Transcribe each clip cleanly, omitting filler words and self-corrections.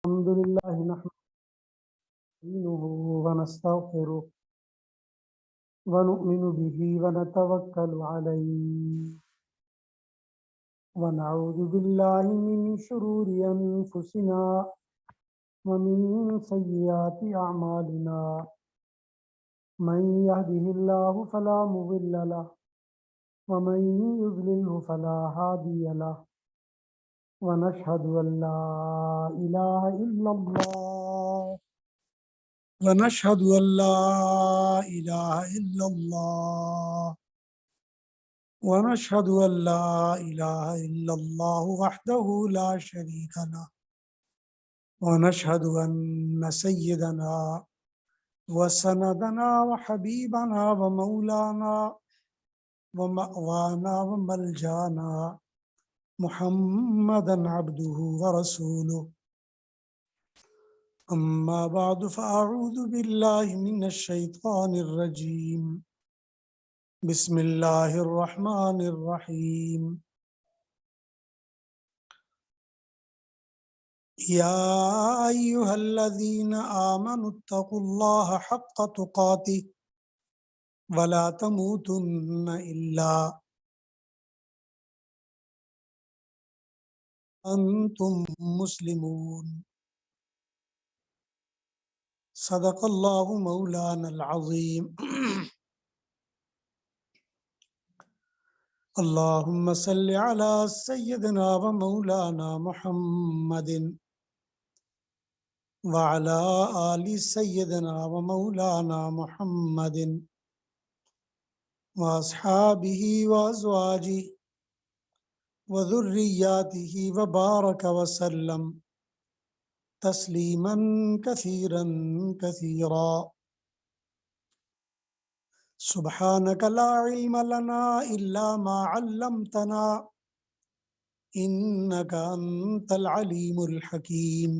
الحمد لله نحمده ونستغفره ونؤمن به ونتوكل عليه ونعوذ بالله من شرور أنفسنا ومن سيئات أعمالنا من يهده الله فلا مضل له ومن يضلله فلا هادي له ونشهد أن لا إله إلا الله ونشهد أن لا إله إلا الله ونشهد أن لا إله إلا الله وحده لا شريك له ونشهد أن سيدنا وسندنا وحبيبنا ومولانا ومأوانا وملجانا محمدا عبده ورسوله أما بعد فأعوذ بالله من الشيطان الرجيم بسم الله الرحمن الرحيم يا أيها الذين آمنوا اتقوا الله حق تقاته ولا تموتن إلا أنتم مسلمون صدق الله مولانا العظيم اللهم صل على سيدنا ومولانا محمد وعلى آل سيدنا ومولانا محمد وأصحابه وأزواجه وذرياته وبارك وسلم تسليما كثيرا كثيرا سبحانك لا علم لنا إلا ما علمتنا إنك أنت العليم الحكيم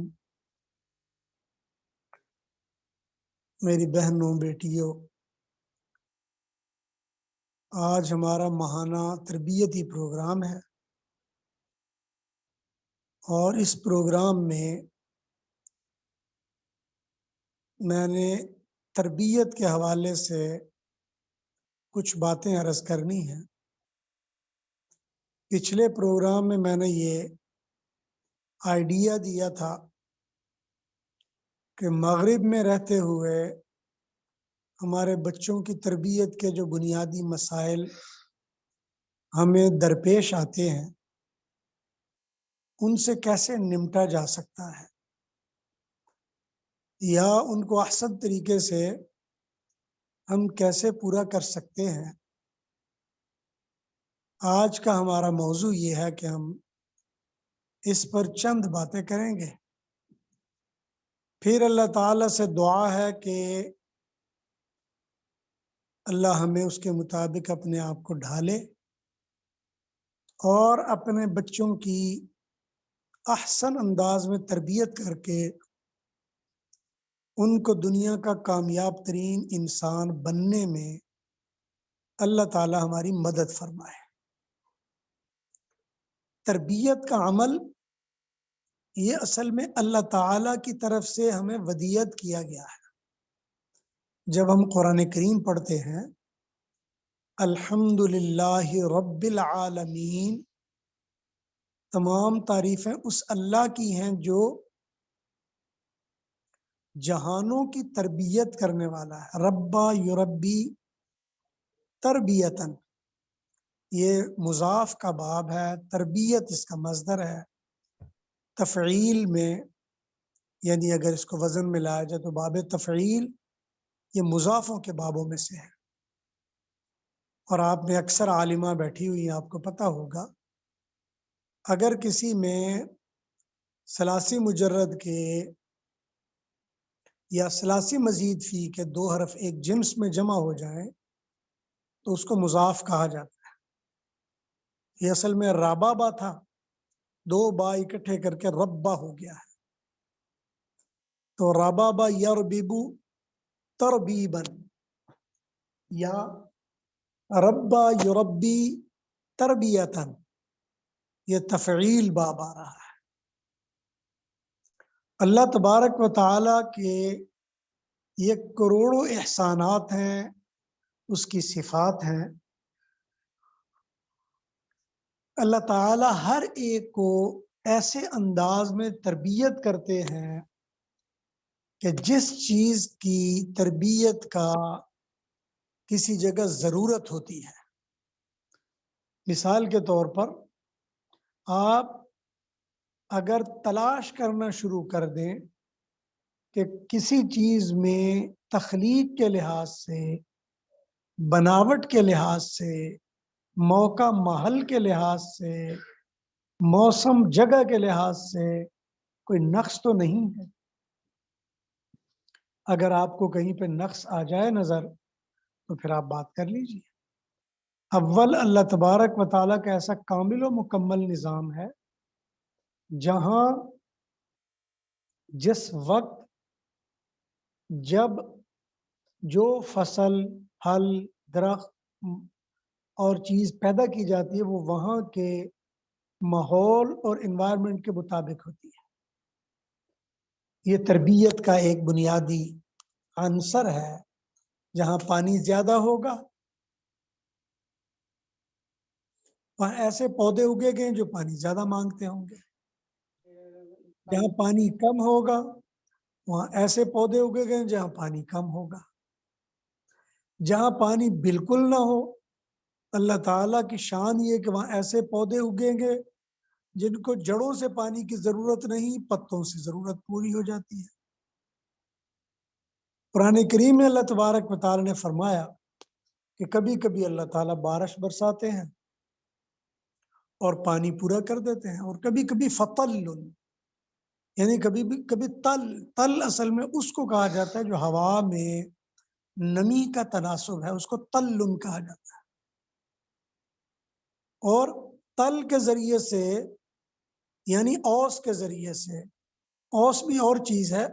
میری بہنوں بیٹیوں، آج ہمارا ماہانہ تربیتی پروگرام ہے اور اس پروگرام میں میں نے تربیت کے حوالے سے کچھ باتیں عرض کرنی ہیں۔ پچھلے پروگرام میں نے یہ آئیڈیا دیا تھا کہ مغرب میں رہتے ہوئے ہمارے بچوں کی تربیت کے جو بنیادی مسائل ہمیں درپیش آتے ہیں ان سے کیسے نمٹا جا سکتا ہے یا ان کو احسن طریقے سے ہم کیسے پورا کر سکتے ہیں۔ آج کا ہمارا موضوع یہ ہے کہ ہم اس پر چند باتیں کریں گے، پھر اللہ تعالیٰ سے دعا ہے کہ اللہ ہمیں اس کے مطابق اپنے آپ کو ڈھالے اور اپنے بچوں کی احسن انداز میں تربیت کر کے ان کو دنیا کا کامیاب ترین انسان بننے میں اللہ تعالیٰ ہماری مدد فرمائے۔ تربیت کا عمل یہ اصل میں اللہ تعالیٰ کی طرف سے ہمیں ودیت کیا گیا ہے۔ جب ہم قرآن کریم پڑھتے ہیں الحمدللہ رب العالمین، تمام تعریفیں اس اللہ کی ہیں جو جہانوں کی تربیت کرنے والا ہے۔ ربا یربی تربیتاً، یہ مضاف کا باب ہے، تربیت اس کا مصدر ہے۔ تفعیل میں یعنی اگر اس کو وزن میں لایا جائے تو باب تفعیل یہ مضافوں کے بابوں میں سے ہے۔ اور آپ میں اکثر عالمہ بیٹھی ہوئی ہیں، آپ کو پتہ ہوگا اگر کسی میں ثلاثی مجرد کے یا ثلاثی مزید فی کے دو حرف ایک جنس میں جمع ہو جائیں تو اس کو مضاف کہا جاتا ہے۔ یہ اصل میں رابابا تھا، دو با اکٹھے کر کے ربا ہو گیا ہے، تو رابابا یرببو تربیبن یا ربا یربی تربیتاً، یہ تفعیل باب آ رہا ہے۔ اللہ تبارک و تعالی کے یہ کروڑوں احسانات ہیں، اس کی صفات ہیں۔ اللہ تعالی ہر ایک کو ایسے انداز میں تربیت کرتے ہیں کہ جس چیز کی تربیت کا کسی جگہ ضرورت ہوتی ہے۔ مثال کے طور پر آپ اگر تلاش کرنا شروع کر دیں کہ کسی چیز میں تخلیق کے لحاظ سے، بناوٹ کے لحاظ سے، موقع محل کے لحاظ سے، موسم جگہ کے لحاظ سے کوئی نقص تو نہیں ہے۔ اگر آپ کو کہیں پہ نقص آ جائے نظر تو پھر آپ بات کر لیجیے۔ اول اللہ تبارک و تعالیٰ کا ایسا کامل و مکمل نظام ہے جہاں جس وقت جب جو فصل، پھل، درخت اور چیز پیدا کی جاتی ہے وہ وہاں کے ماحول اور انوائرمنٹ کے مطابق ہوتی ہے۔ یہ تربیت کا ایک بنیادی عنصر ہے۔ جہاں پانی زیادہ ہوگا وہاں ایسے پودے اگے گئے جو پانی زیادہ مانگتے ہوں گے، جہاں پانی کم ہوگا وہاں ایسے پودے اگے گئے جہاں پانی کم ہوگا۔ جہاں پانی بالکل نہ ہو، اللہ تعالیٰ کی شان یہ کہ وہاں ایسے پودے اگیں گے جن کو جڑوں سے پانی کی ضرورت نہیں، پتوں سے ضرورت پوری ہو جاتی ہے۔ قرآن کریم میں اللہ تبارک و تعالیٰ نے فرمایا کہ کبھی کبھی اللہ تعالیٰ بارش برساتے ہیں اور پانی پورا کر دیتے ہیں، اور کبھی کبھی فطل، یعنی کبھی تل اصل میں اس کو کہا جاتا ہے جو ہوا میں نمی کا تناسب ہے، اس کو تلن کہا جاتا ہے۔ اور تل کے ذریعے سے یعنی اوس کے ذریعے سے، اوس بھی اور چیز ہے،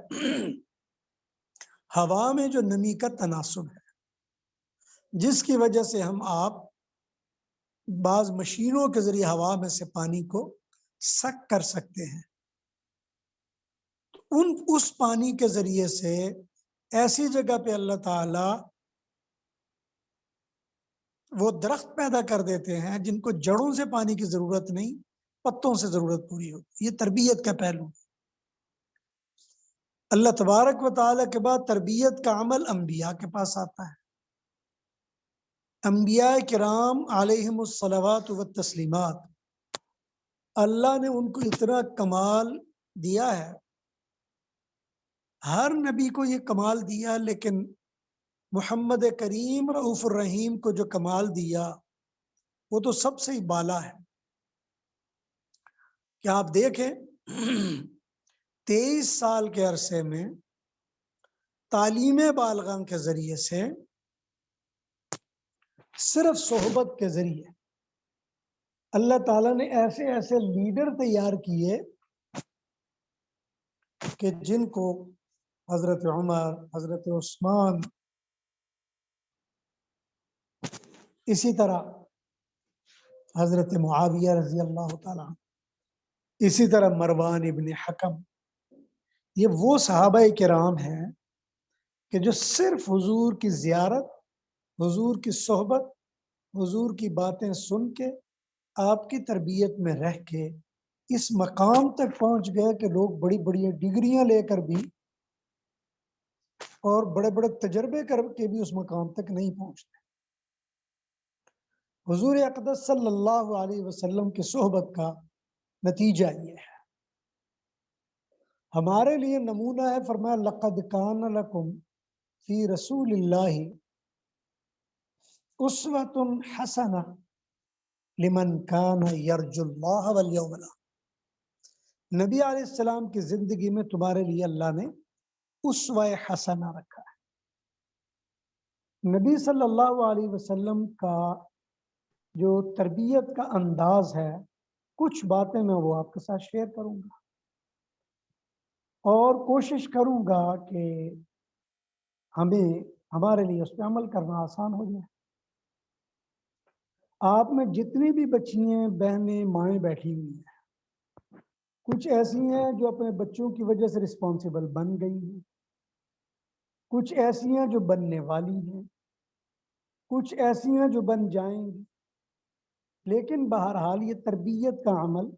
ہوا میں جو نمی کا تناسب ہے جس کی وجہ سے آپ بعض مشینوں کے ذریعے ہوا میں سے پانی کو سک کر سکتے ہیں۔ اس پانی کے ذریعے سے ایسی جگہ پہ اللہ تعالی وہ درخت پیدا کر دیتے ہیں جن کو جڑوں سے پانی کی ضرورت نہیں، پتوں سے ضرورت پوری ہوتی۔ یہ تربیت کا پہلو۔ اللہ تبارک و تعالیٰ کے بعد تربیت کا عمل انبیاء کے پاس آتا ہے۔ انبیاء کرام علیہم الصلوات والتسلیمات، اللہ نے ان کو اتنا کمال دیا ہے، ہر نبی کو یہ کمال دیا، لیکن محمد کریم رؤوف الرحیم کو جو کمال دیا وہ تو سب سے ہی بالا ہے۔ کہ آپ دیکھیں 23 سال کے عرصے میں تعلیم بالغاں کے ذریعے سے، صرف صحبت کے ذریعے اللہ تعالیٰ نے ایسے ایسے لیڈر تیار کیے کہ جن کو حضرت عمر، حضرت عثمان، اسی طرح حضرت معاویہ رضی اللہ تعالیٰ، اسی طرح مروان ابن حکم، یہ وہ صحابہ کرام ہیں کہ جو صرف حضور کی زیارت، حضور کی صحبت، حضور کی باتیں سن کے، آپ کی تربیت میں رہ کے اس مقام تک پہنچ گئے کہ لوگ بڑی بڑی ڈگریاں لے کر بھی اور بڑے بڑے تجربے کر کے بھی اس مقام تک نہیں پہنچتے۔ حضور اقدس صلی اللہ علیہ وسلم کی صحبت کا نتیجہ یہ ہے۔ ہمارے لیے نمونہ ہے، فرمایا لقد کان لکم فی رسول اللہ اسوۃ حسنہ لمن کان یرجو اللہ والیوم الآخر۔ نبی علیہ السلام کی زندگی میں تمہارے لیے اللہ نے اسوہ حسنہ رکھا ہے۔ نبی صلی اللہ علیہ وسلم کا جو تربیت کا انداز ہے، کچھ باتیں میں وہ آپ کے ساتھ شیئر کروں گا اور کوشش کروں گا کہ ہمارے لیے اس پہ عمل کرنا آسان ہو جائے۔ آپ میں جتنی بھی بچیاں، بہنیں، مائیں بیٹھی ہوئی ہیں، کچھ ایسی ہیں جو اپنے بچوں کی وجہ سے رسپانسبل بن گئی ہیں، کچھ ایسی ہیں جو بننے والی ہیں، کچھ ایسی ہیں جو بن جائیں گی، لیکن بہرحال یہ تربیت کا عمل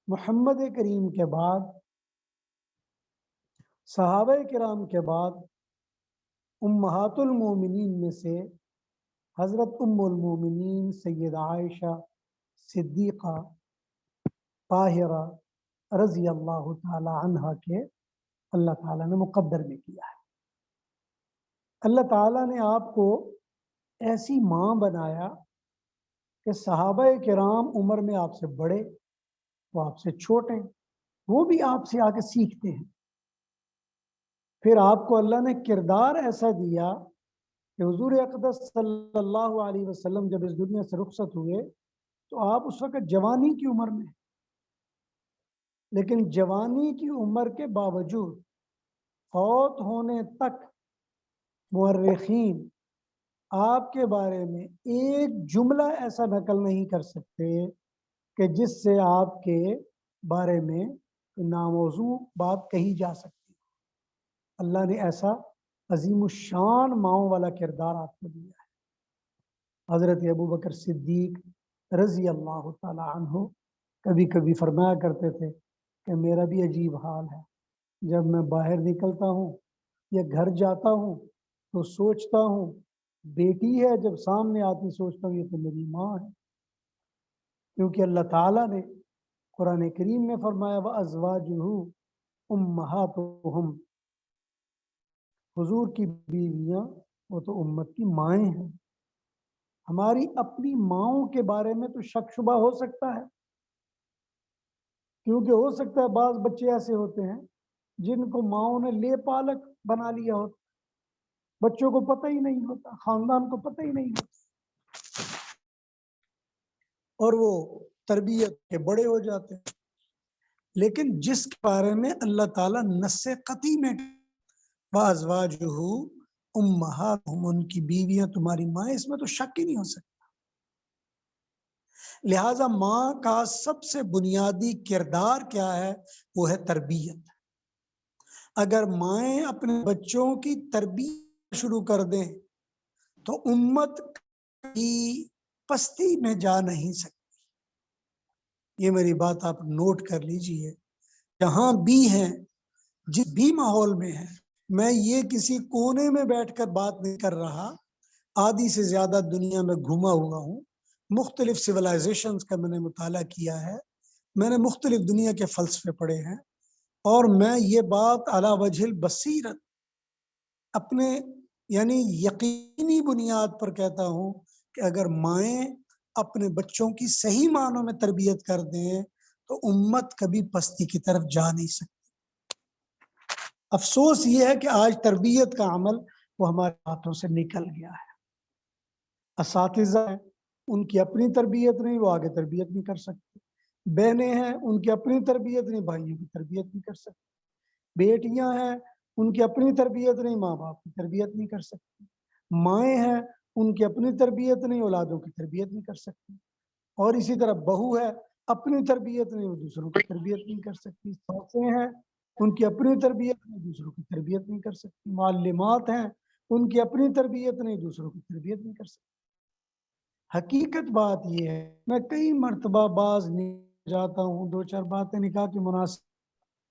محمد کریم کے بعد، صحابہ کرام کے بعد امہات المومنین میں سے حضرت ام المومنین سیدہ عائشہ صدیقہ طاہرہ رضی اللہ تعالی عنہا کے اللہ تعالیٰ نے مقدر میں کیا ہے۔ اللہ تعالیٰ نے آپ کو ایسی ماں بنایا کہ صحابہ کرام عمر میں آپ سے بڑے، وہ آپ سے چھوٹے، وہ بھی آپ سے آ کے سیکھتے ہیں۔ پھر آپ کو اللہ نے کردار ایسا دیا کہ حضور اقدس صلی اللہ علیہ وسلم جب اس دنیا سے رخصت ہوئے تو آپ اس وقت جوانی کی عمر میں، لیکن جوانی کی عمر کے باوجود فوت ہونے تک مورخین آپ کے بارے میں ایک جملہ ایسا نقل نہیں کر سکتے کہ جس سے آپ کے بارے میں ناموضوع بات کہی جا سکتی۔ اللہ نے ایسا عظیم الشان ماؤں والا کردار آپ کو دیا ہے۔ حضرت ابوبکر صدیق رضی اللہ تعالی عنہ کبھی کبھی فرمایا کرتے تھے کہ میرا بھی عجیب حال ہے، جب میں باہر نکلتا ہوں یا گھر جاتا ہوں تو سوچتا ہوں بیٹی ہے، جب سامنے آتی سوچتا ہوں یہ تو میری ماں ہے، کیونکہ اللہ تعالیٰ نے قرآن کریم میں فرمایا وَأَزْوَاجُهُ أُمَّهَاتُهُمْ، حضور کی بیویاں وہ تو امت کی مائیں ہیں۔ ہماری اپنی ماؤں کے بارے میں تو شک شبہ ہو سکتا ہے، کیونکہ ہو سکتا ہے بعض بچے ایسے ہوتے ہیں جن کو ماؤں نے لے پالک بنا لیا ہوتا، بچوں کو پتہ ہی نہیں ہوتا، خاندان کو پتہ ہی نہیں ہوتا، اور وہ تربیت کے بڑے ہو جاتے ہیں۔ لیکن جس کے بارے میں اللہ تعالیٰ نص قطعی میں وَأَزْوَاجُهُ أُمَّهَاتُهُمْ، ان کی بیویاں تمہاری ماں، اس میں تو شک ہی نہیں ہو سکتا۔ لہٰذا ماں کا سب سے بنیادی کردار کیا ہے؟ وہ ہے تربیت۔ اگر مائیں اپنے بچوں کی تربیت شروع کر دیں تو امت کی پستی میں جا نہیں سکتی۔ یہ میری بات آپ نوٹ کر لیجئے، جہاں بھی ہیں، جس بھی ماحول میں ہیں، میں یہ کسی کونے میں بیٹھ کر بات نہیں کر رہا، آدھی سے زیادہ دنیا میں گھوما ہوا ہوں، مختلف سویلائزیشنز کا میں نے مطالعہ کیا ہے، میں نے مختلف دنیا کے فلسفے پڑھے ہیں، اور میں یہ بات علی وجہ البصیرت اپنے یعنی یقینی بنیاد پر کہتا ہوں کہ اگر مائیں اپنے بچوں کی صحیح معنوں میں تربیت کر دیں تو امت کبھی پستی کی طرف جا نہیں سکتی۔ افسوس یہ ہے کہ آج تربیت کا عمل وہ ہمارے ہاتھوں سے نکل گیا ہے۔ اساتذہ ہیں، ان کی اپنی تربیت نہیں، وہ آگے تربیت نہیں کر سکتے۔ بہنیں ہیں، ان کی اپنی تربیت نہیں، بھائیوں کی تربیت نہیں کر سکتے۔ بیٹیاں ہیں، ان کی اپنی تربیت نہیں، ماں باپ کی تربیت نہیں کر سکتی۔ مائیں ہیں، ان کی اپنی تربیت نہیں، اولادوں کی تربیت نہیں کر سکتی۔ اور اسی طرح بہو ہے، اپنی تربیت نہیں، وہ دوسروں کی تربیت نہیں کر سکتی۔ ساسیں ہیں، ان کی اپنی تربیت نہیں، دوسروں کی تربیت نہیں کر سکتی۔ معلمات ہیں، ان کی اپنی تربیت نہیں، دوسروں کی تربیت نہیں کر سکتی۔ حقیقت بات یہ ہے، میں کئی مرتبہ باز جاتا ہوں، دو چار باتیں نکاح کی مناسب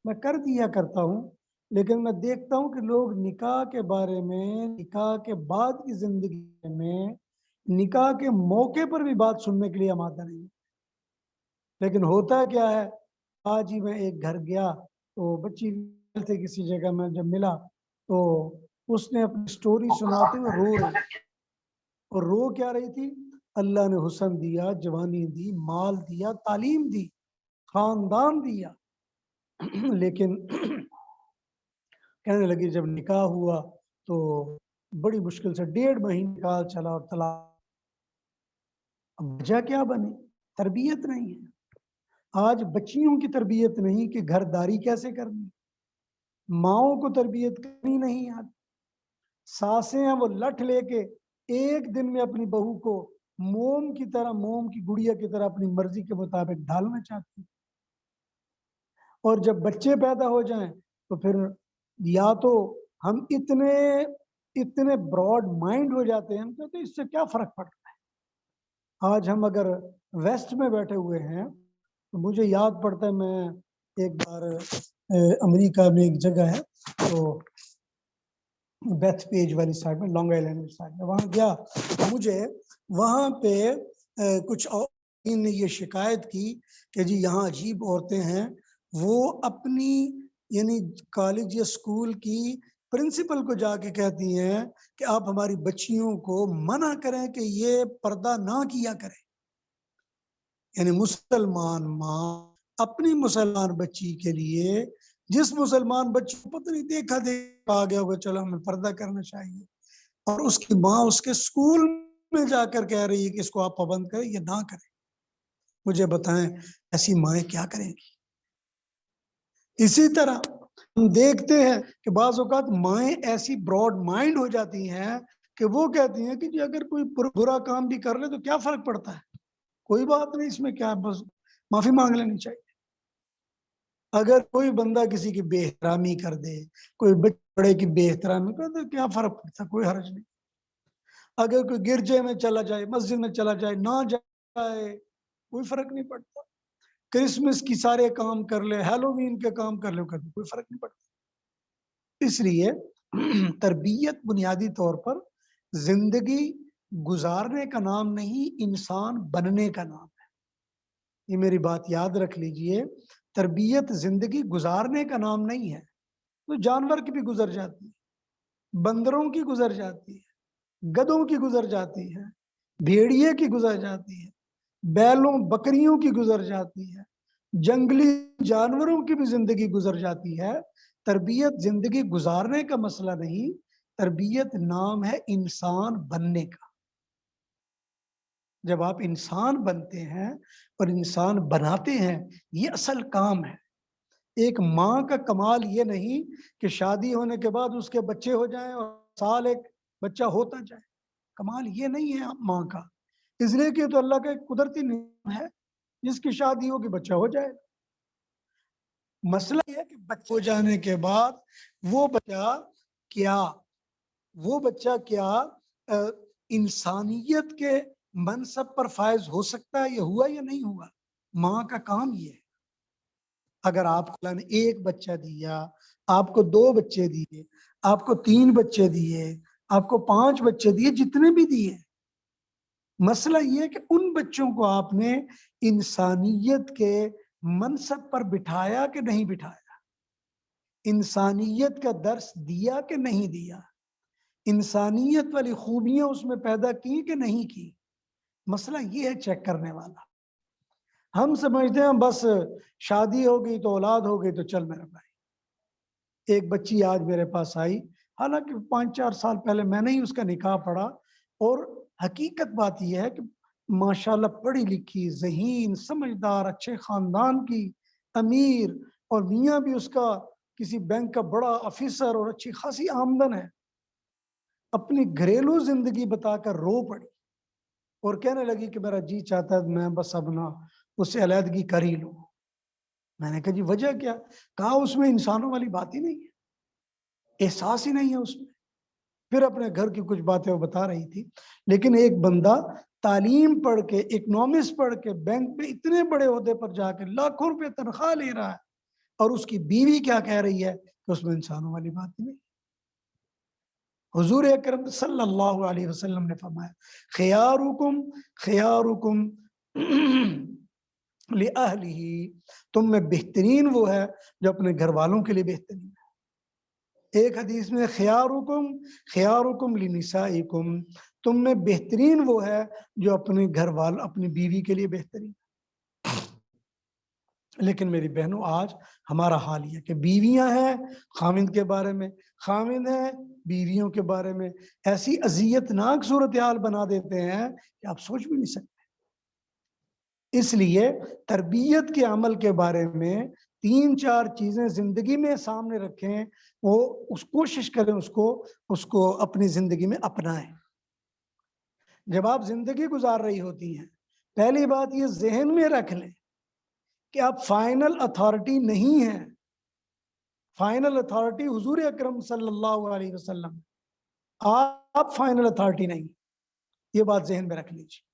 میں کر دیا کرتا ہوں، لیکن میں دیکھتا ہوں کہ لوگ نکاح کے بارے میں، نکاح کے بعد کی زندگی میں، نکاح کے موقع پر بھی بات سننے کے لیے آمادہ نہیں۔ لیکن ہوتا کیا ہے، آج ہی میں ایک گھر گیا تو بچی تھے کسی جگہ میں جب ملا تو اس نے اپنی سٹوری سناتے ہوئے رو رہی، اور رو کیا رہی تھی؟ اللہ نے حسن دیا، جوانی دی، مال دیا، تعلیم دی، خاندان دیا، لیکن کہنے لگی جب نکاح ہوا تو بڑی مشکل سے 1.5 مہینے نکاح چلا اور طلاق۔ وجہ کیا بنی؟ تربیت نہیں ہے۔ آج بچیوں کی تربیت نہیں کہ گھرداری کیسے کرنی، ماؤں کو تربیت کرنی نہیں آتی۔ ساسیں ہیں، وہ لٹھ لے کے ایک دن میں اپنی بہو کو موم کی طرح، موم کی گڑیا کی طرح اپنی مرضی کے مطابق ڈھالنا چاہتی۔ اور جب بچے پیدا ہو جائیں تو پھر یا تو ہم اتنے براڈ مائنڈ ہو جاتے ہیں، ہم کہتے ہیں اس سے کیا فرق پڑتا ہے۔ آج ہم اگر ویسٹ میں بیٹھے ہوئے ہیں تو مجھے یاد پڑتا ہے، میں ایک بار امریکہ میں ایک جگہ ہے تو بیتھ پیج والی سائڈ میں، لانگ آئی لینڈ سائڈ میں، وہاں گیا، مجھے وہاں پہ کچھ نے یہ شکایت کی کہ جی یہاں عجیب عورتیں ہیں، وہ اپنی یعنی کالج یا اسکول کی پرنسپل کو جا کے کہتی ہیں کہ آپ ہماری بچیوں کو منع کریں کہ یہ پردہ نہ کیا کریں۔ یعنی مسلمان ماں اپنی مسلمان بچی کے لیے، جس مسلمان بچی کو پتہ نہیں دیکھا آ گیا ہوگا چلو ہمیں پردہ کرنا چاہیے، اور اس کی ماں اس کے اسکول میں جا کر کہہ رہی ہے کہ اس کو آپ پابند کریں یا نہ کریں۔ مجھے بتائیں ایسی مائیں کیا کریں گی؟ اسی طرح ہم دیکھتے ہیں کہ بعض اوقات مائیں ایسی براڈ مائنڈ ہو جاتی ہیں کہ وہ کہتی ہیں کہ جی اگر کوئی برا کام بھی کر لے تو کیا فرق پڑتا ہے، کوئی بات نہیں، اس میں کیا، بس معافی مانگ لینی چاہیے۔ اگر کوئی بندہ کسی کی بے احترامی کر دے، کوئی بڑے کی بے احترامی کر دے، کیا فرق پڑتا ہے، کوئی حرج نہیں۔ اگر کوئی گرجے میں چلا جائے، مسجد میں چلا جائے، نہ جائے، کوئی فرق نہیں پڑتا۔ کرسمس کی سارے کام کر لے، ہیلووین کے کام کر لے، کوئی فرق نہیں پڑتا۔ اس لیے تربیت بنیادی طور پر زندگی گزارنے کا نام نہیں، انسان بننے کا نام ہے۔ یہ میری بات یاد رکھ لیجئے، تربیت زندگی گزارنے کا نام نہیں ہے۔ تو جانور کی بھی گزر جاتی ہے، بندروں کی گزر جاتی ہے، گدھوں کی گزر جاتی ہے، بھیڑیے کی گزر جاتی ہے، بیلوں بکریوں کی گزر جاتی ہے، جنگلی جانوروں کی بھی زندگی گزر جاتی ہے۔ تربیت زندگی گزارنے کا مسئلہ نہیں، تربیت نام ہے انسان بننے کا۔ جب آپ انسان بنتے ہیں اور انسان بناتے ہیں، یہ اصل کام ہے۔ ایک ماں کا کمال یہ نہیں کہ شادی ہونے کے بعد اس کے بچے ہو جائیں اور سال ایک بچہ ہوتا جائے، کمال یہ نہیں ہے ماں کا، اس لیے کہ تو اللہ کا ایک قدرتی نظام ہے، جس کی شادی ہوگی بچہ ہو جائے۔ مسئلہ یہ ہے کہ بچہ ہو جانے کے بعد وہ بچہ کیا انسانیت کے منصب پر فائز ہو سکتا ہے، یہ ہوا یا نہیں ہوا؟ ماں کا کام یہ ہے۔ اگر آپ کو اللہ نے ایک بچہ دیا، آپ کو 2 بچے دیے، آپ کو 3 بچے دیے، آپ کو 5 بچے دیے، جتنے بھی دیے، مسئلہ یہ ہے کہ ان بچوں کو آپ نے انسانیت کے منصب پر بٹھایا کہ نہیں بٹھایا، انسانیت کا درس دیا کہ نہیں دیا، انسانیت والی خوبیاں اس میں پیدا کی کہ نہیں کی۔ مسئلہ یہ ہے چیک کرنے والا۔ ہم سمجھتے ہیں بس شادی ہو گئی تو اولاد ہو گئی تو چل میرا بھائی۔ ایک بچی آج میرے پاس آئی، حالانکہ 5-4 سال پہلے میں نے ہی اس کا نکاح پڑھا، اور حقیقت بات یہ ہے کہ ماشاءاللہ پڑھی لکھی، ذہین، سمجھدار، اچھے خاندان کی، امیر، اور میاں بھی اس کا کسی بینک کا بڑا آفیسر اور اچھی خاصی آمدن ہے۔ اپنی گھریلو زندگی بتا کر رو پڑی اور کہنے لگی کہ میرا جی چاہتا ہے میں بس اب نا اس سے علیحدگی کر ہی لوں۔ میں نے کہا جی وجہ کیا؟ کہا اس میں انسانوں والی بات ہی نہیں ہے، احساس ہی نہیں ہے اس میں۔ پھر اپنے گھر کی کچھ باتیں وہ بتا رہی تھی، لیکن ایک بندہ تعلیم پڑھ کے، اکنامکس پڑھ کے، بینک میں اتنے بڑے عہدے پر جا کے لاکھوں روپے تنخواہ لے رہا ہے، اور اس کی بیوی کیا کہہ رہی ہے کہ اس میں انسانوں والی بات ہی نہیں۔ حضور اکرم صلی اللہ علیہ وسلم نے فرمایا خیارکم خیارکم لأہلہ، تم میں بہترین وہ ہے جو اپنے گھر والوں کے لیے بہترین ہے۔ ایک حدیث میں خیارکم خیارکم لنسائکم، تم میں بہترین وہ ہے جو اپنے گھر والوں، اپنی بیوی کے لیے بہترین ہے۔ لیکن میری بہنوں آج ہمارا حال یہ کہ بیویاں ہیں خاوند کے بارے میں، خاوند ہیں بیویوں کے بارے میں ایسی اذیتناک صورتحال بنا دیتے ہیں کہ آپ سوچ بھی نہیں سکتے۔ اس لیے تربیت کے عمل کے بارے میں 3-4 چیزیں زندگی میں سامنے رکھیں، وہ کوشش کریں اس کو اپنی زندگی میں اپنائیں۔ جب آپ زندگی گزار رہی ہوتی ہیں، پہلی بات یہ ذہن میں رکھ لیں کہ آپ فائنل اتھارٹی نہیں ہیں. فائنل اتھارٹی حضور اکرم صلی اللہ علیہ وسلم، آپ فائنل اتھارٹی نہیں. یہ بات ذہن میں رکھ لیجیے.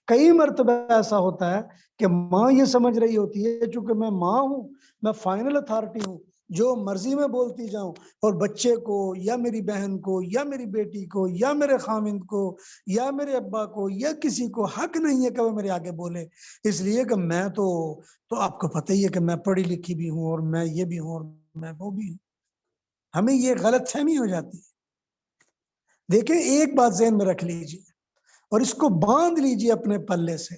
کئی مرتبہ ایسا ہوتا ہے کہ ماں یہ سمجھ رہی ہوتی ہے چونکہ میں ماں ہوں، میں فائنل اتھارٹی ہوں، جو مرضی میں بولتی جاؤں، اور بچے کو یا میری بہن کو یا میری بیٹی کو یا میرے خامند کو یا میرے ابا کو یا کسی کو حق نہیں ہے کہ وہ میرے آگے بولے، اس لیے کہ میں تو آپ کو پتہ ہی ہے کہ میں پڑھی لکھی بھی ہوں اور میں یہ بھی ہوں اور میں وہ بھی ہوں. ہمیں یہ غلط فہمی ہو جاتی ہے. دیکھیں ایک بات ذہن میں رکھ لیجیے اور اس کو باندھ لیجیے اپنے پلے سے.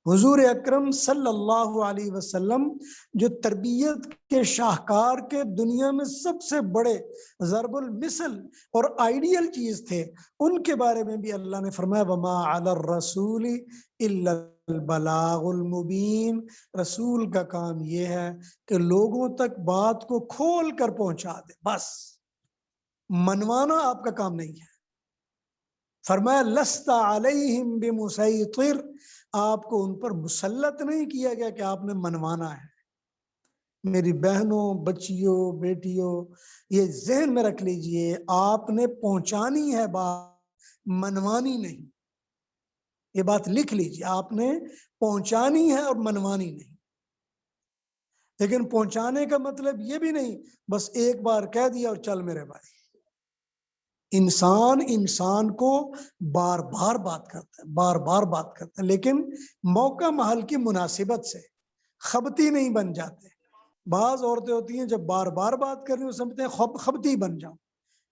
حضور اکرم صلی اللہ علیہ وسلم جو تربیت کے شاہکار کے دنیا میں سب سے بڑے ضرب المثل اور آئیڈیل چیز تھے، ان کے بارے میں بھی اللہ نے فرمایا وما علی الرسول الا البلاغ المبین. رسول کا کام یہ ہے کہ لوگوں تک بات کو کھول کر پہنچا دے، بس منوانا آپ کا کام نہیں ہے. فرمایا لست علیہم بمسیطر، آپ کو ان پر مسلط نہیں کیا گیا کہ آپ نے منوانا ہے. میری بہنوں، بچیوں، بیٹیوں، یہ ذہن میں رکھ لیجئے، آپ نے پہنچانی ہے بات، منوانی نہیں. یہ بات لکھ لیجئے، آپ نے پہنچانی ہے اور منوانی نہیں. لیکن پہنچانے کا مطلب یہ بھی نہیں بس ایک بار کہہ دیا اور چل میرے بھائی. انسان کو بار بار بات کرتا ہے، بار بار بات کرتا ہے، لیکن موقع محل کی مناسبت سے خبتی نہیں بن جاتے. بعض عورتیں ہوتی ہیں جب بار بار بات کر رہی ہیں سمجھتے ہیں خبتی بن جاؤں،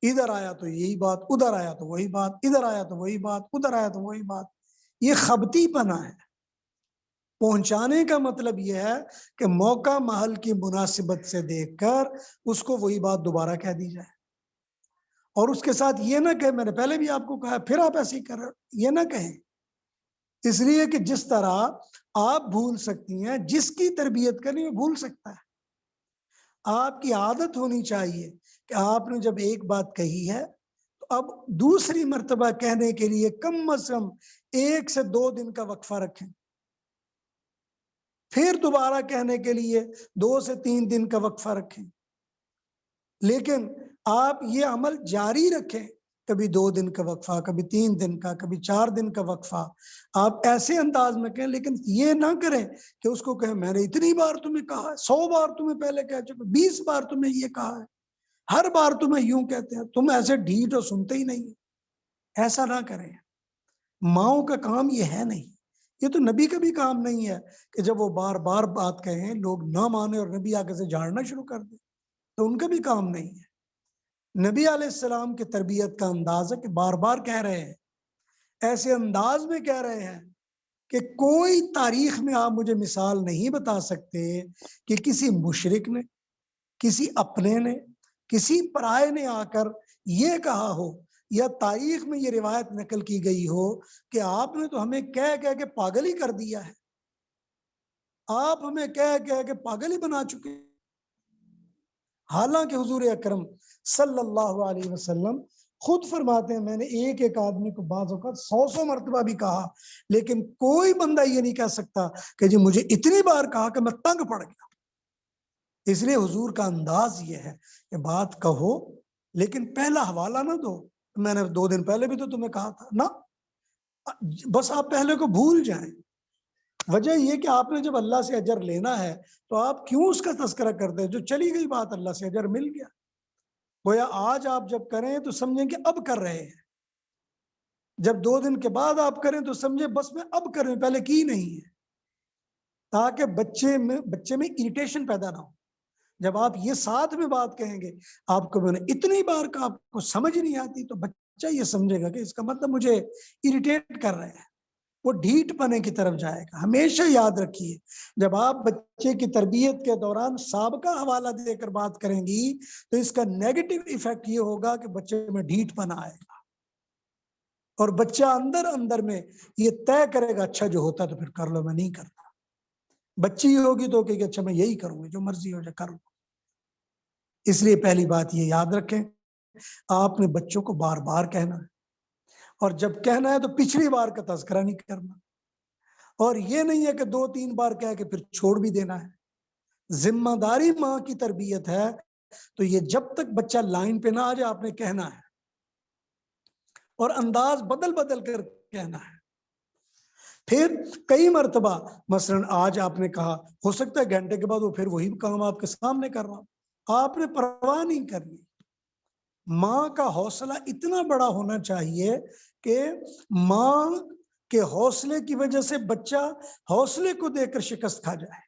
ادھر آیا تو یہی بات، ادھر آیا تو وہی بات، ادھر آیا تو وہی بات، ادھر آیا تو وہی بات. یہ خبتی پنا ہے. پہنچانے کا مطلب یہ ہے کہ موقع محل کی مناسبت سے دیکھ کر اس کو وہی بات دوبارہ کہہ دی جائے، اور اس کے ساتھ یہ نہ کہ میں نے پہلے بھی آپ کو کہا پھر آپ ایسے ہی کر رہے ہو، یہ نہ کہیں. اس لیے کہ جس طرح آپ بھول سکتی ہیں، جس کی تربیت کرنی وہ بھول سکتا ہے. آپ کی عادت ہونی چاہیے کہ آپ نے جب ایک بات کہی ہے تو اب دوسری مرتبہ کہنے کے لیے کم از کم 1 سے 2 دن کا وقفہ رکھیں، پھر دوبارہ کہنے کے لیے 2 سے 3 دن کا وقفہ رکھیں. لیکن آپ یہ عمل جاری رکھیں، کبھی 2 دن کا وقفہ، کبھی 3 دن کا، کبھی 4 دن کا وقفہ. آپ ایسے انداز میں کہیں، لیکن یہ نہ کریں کہ اس کو کہیں میں نے اتنی بار تمہیں کہا ہے، 100 بار تمہیں پہلے کہہ چکا، 20 بار تمہیں یہ کہا ہے، ہر بار تمہیں یوں کہتے ہیں، تم ایسے ڈھیٹ اور سنتے ہی نہیں. ایسا نہ کریں. ماؤں کا کام یہ ہے نہیں، یہ تو نبی کا بھی کام نہیں ہے کہ جب وہ بار بار بات کہیں لوگ نہ مانے اور نبی آگے سے جھاڑنا شروع کر دیں، تو ان کا بھی کام نہیں ہے. نبی علیہ السلام کی تربیت کا انداز ہے کہ بار بار کہہ رہے ہیں، ایسے انداز میں کہہ رہے ہیں کہ کوئی تاریخ میں آپ مجھے مثال نہیں بتا سکتے کہ کسی مشرک نے، کسی اپنے نے، کسی پرائے نے آ کر یہ کہا ہو یا تاریخ میں یہ روایت نقل کی گئی ہو کہ آپ نے تو ہمیں کہہ کہہ کے پاگل ہی کر دیا ہے، آپ ہمیں کہہ کہہ کے پاگل ہی بنا چکے. حالانکہ حضور اکرم صلی اللہ علیہ وسلم خود فرماتے ہیں میں نے ایک ایک آدمی کو بعض اوقات 100 مرتبہ بھی کہا، لیکن کوئی بندہ یہ نہیں کہہ سکتا کہ جی مجھے اتنی بار کہا کہ میں تنگ پڑ گیا. اس لیے حضور کا انداز یہ ہے کہ بات کہو لیکن پہلا حوالہ نہ دو، میں نے 2 دن پہلے بھی تو تمہیں کہا تھا نا، بس آپ پہلے کو بھول جائیں. وجہ یہ کہ آپ نے جب اللہ سے اجر لینا ہے تو آپ کیوں اس کا تذکرہ کرتے ہیں؟ جو چلی گئی بات اللہ سے اجر مل گیا. گویا آج آپ جب کریں تو سمجھیں کہ اب کر رہے ہیں، جب 2 دن کے بعد آپ کریں تو سمجھیں بس میں اب کر رہے ہیں، پہلے کی نہیں ہے، تاکہ بچے میں اریٹیشن پیدا نہ ہو. جب آپ یہ ساتھ میں بات کہیں گے آپ کو میں نے اتنی بار کا آپ کو سمجھ نہیں آتی، تو بچہ یہ سمجھے گا کہ اس کا مطلب مجھے اریٹیٹ کر رہے ہیں، وہ ڈھیٹ پنے کی طرف جائے گا. ہمیشہ یاد رکھیے جب آپ بچے کی تربیت کے دوران سابقہ حوالہ دے کر بات کریں گی تو اس کا نیگیٹو ایفیکٹ یہ ہوگا کہ بچے میں ڈھیٹ پنا آئے گا، اور بچہ اندر اندر میں یہ طے کرے گا اچھا جو ہوتا تو پھر کر لو، میں نہیں کرتا. بچی ہوگی تو کہ اچھا میں یہی کروں گی، جو مرضی ہو جائے کر لو. اس لیے پہلی بات یہ یاد رکھیں آپ نے بچوں کو بار بار کہنا ہے، اور جب کہنا ہے تو پچھلی بار کا تذکرہ نہیں کرنا. اور یہ نہیں ہے کہ 2-3 بار کہہ کے پھر چھوڑ بھی دینا ہے۔ ذمہ داری ماں کی تربیت ہے، تو یہ جب تک بچہ لائن پہ نہ آ جائے آپ نے کہنا ہے، اور انداز بدل بدل کر کہنا ہے۔ پھر کئی مرتبہ مثلاً آج آپ نے کہا، ہو سکتا ہے گھنٹے کے بعد وہ پھر وہی کام آپ کے سامنے کر رہا ہوں، آپ نے پرواہ نہیں کرنی۔ ماں کا حوصلہ اتنا بڑا ہونا چاہیے کہ ماں کے حوصلے کی وجہ سے بچہ حوصلے کو دیکھ کر شکست کھا جائے۔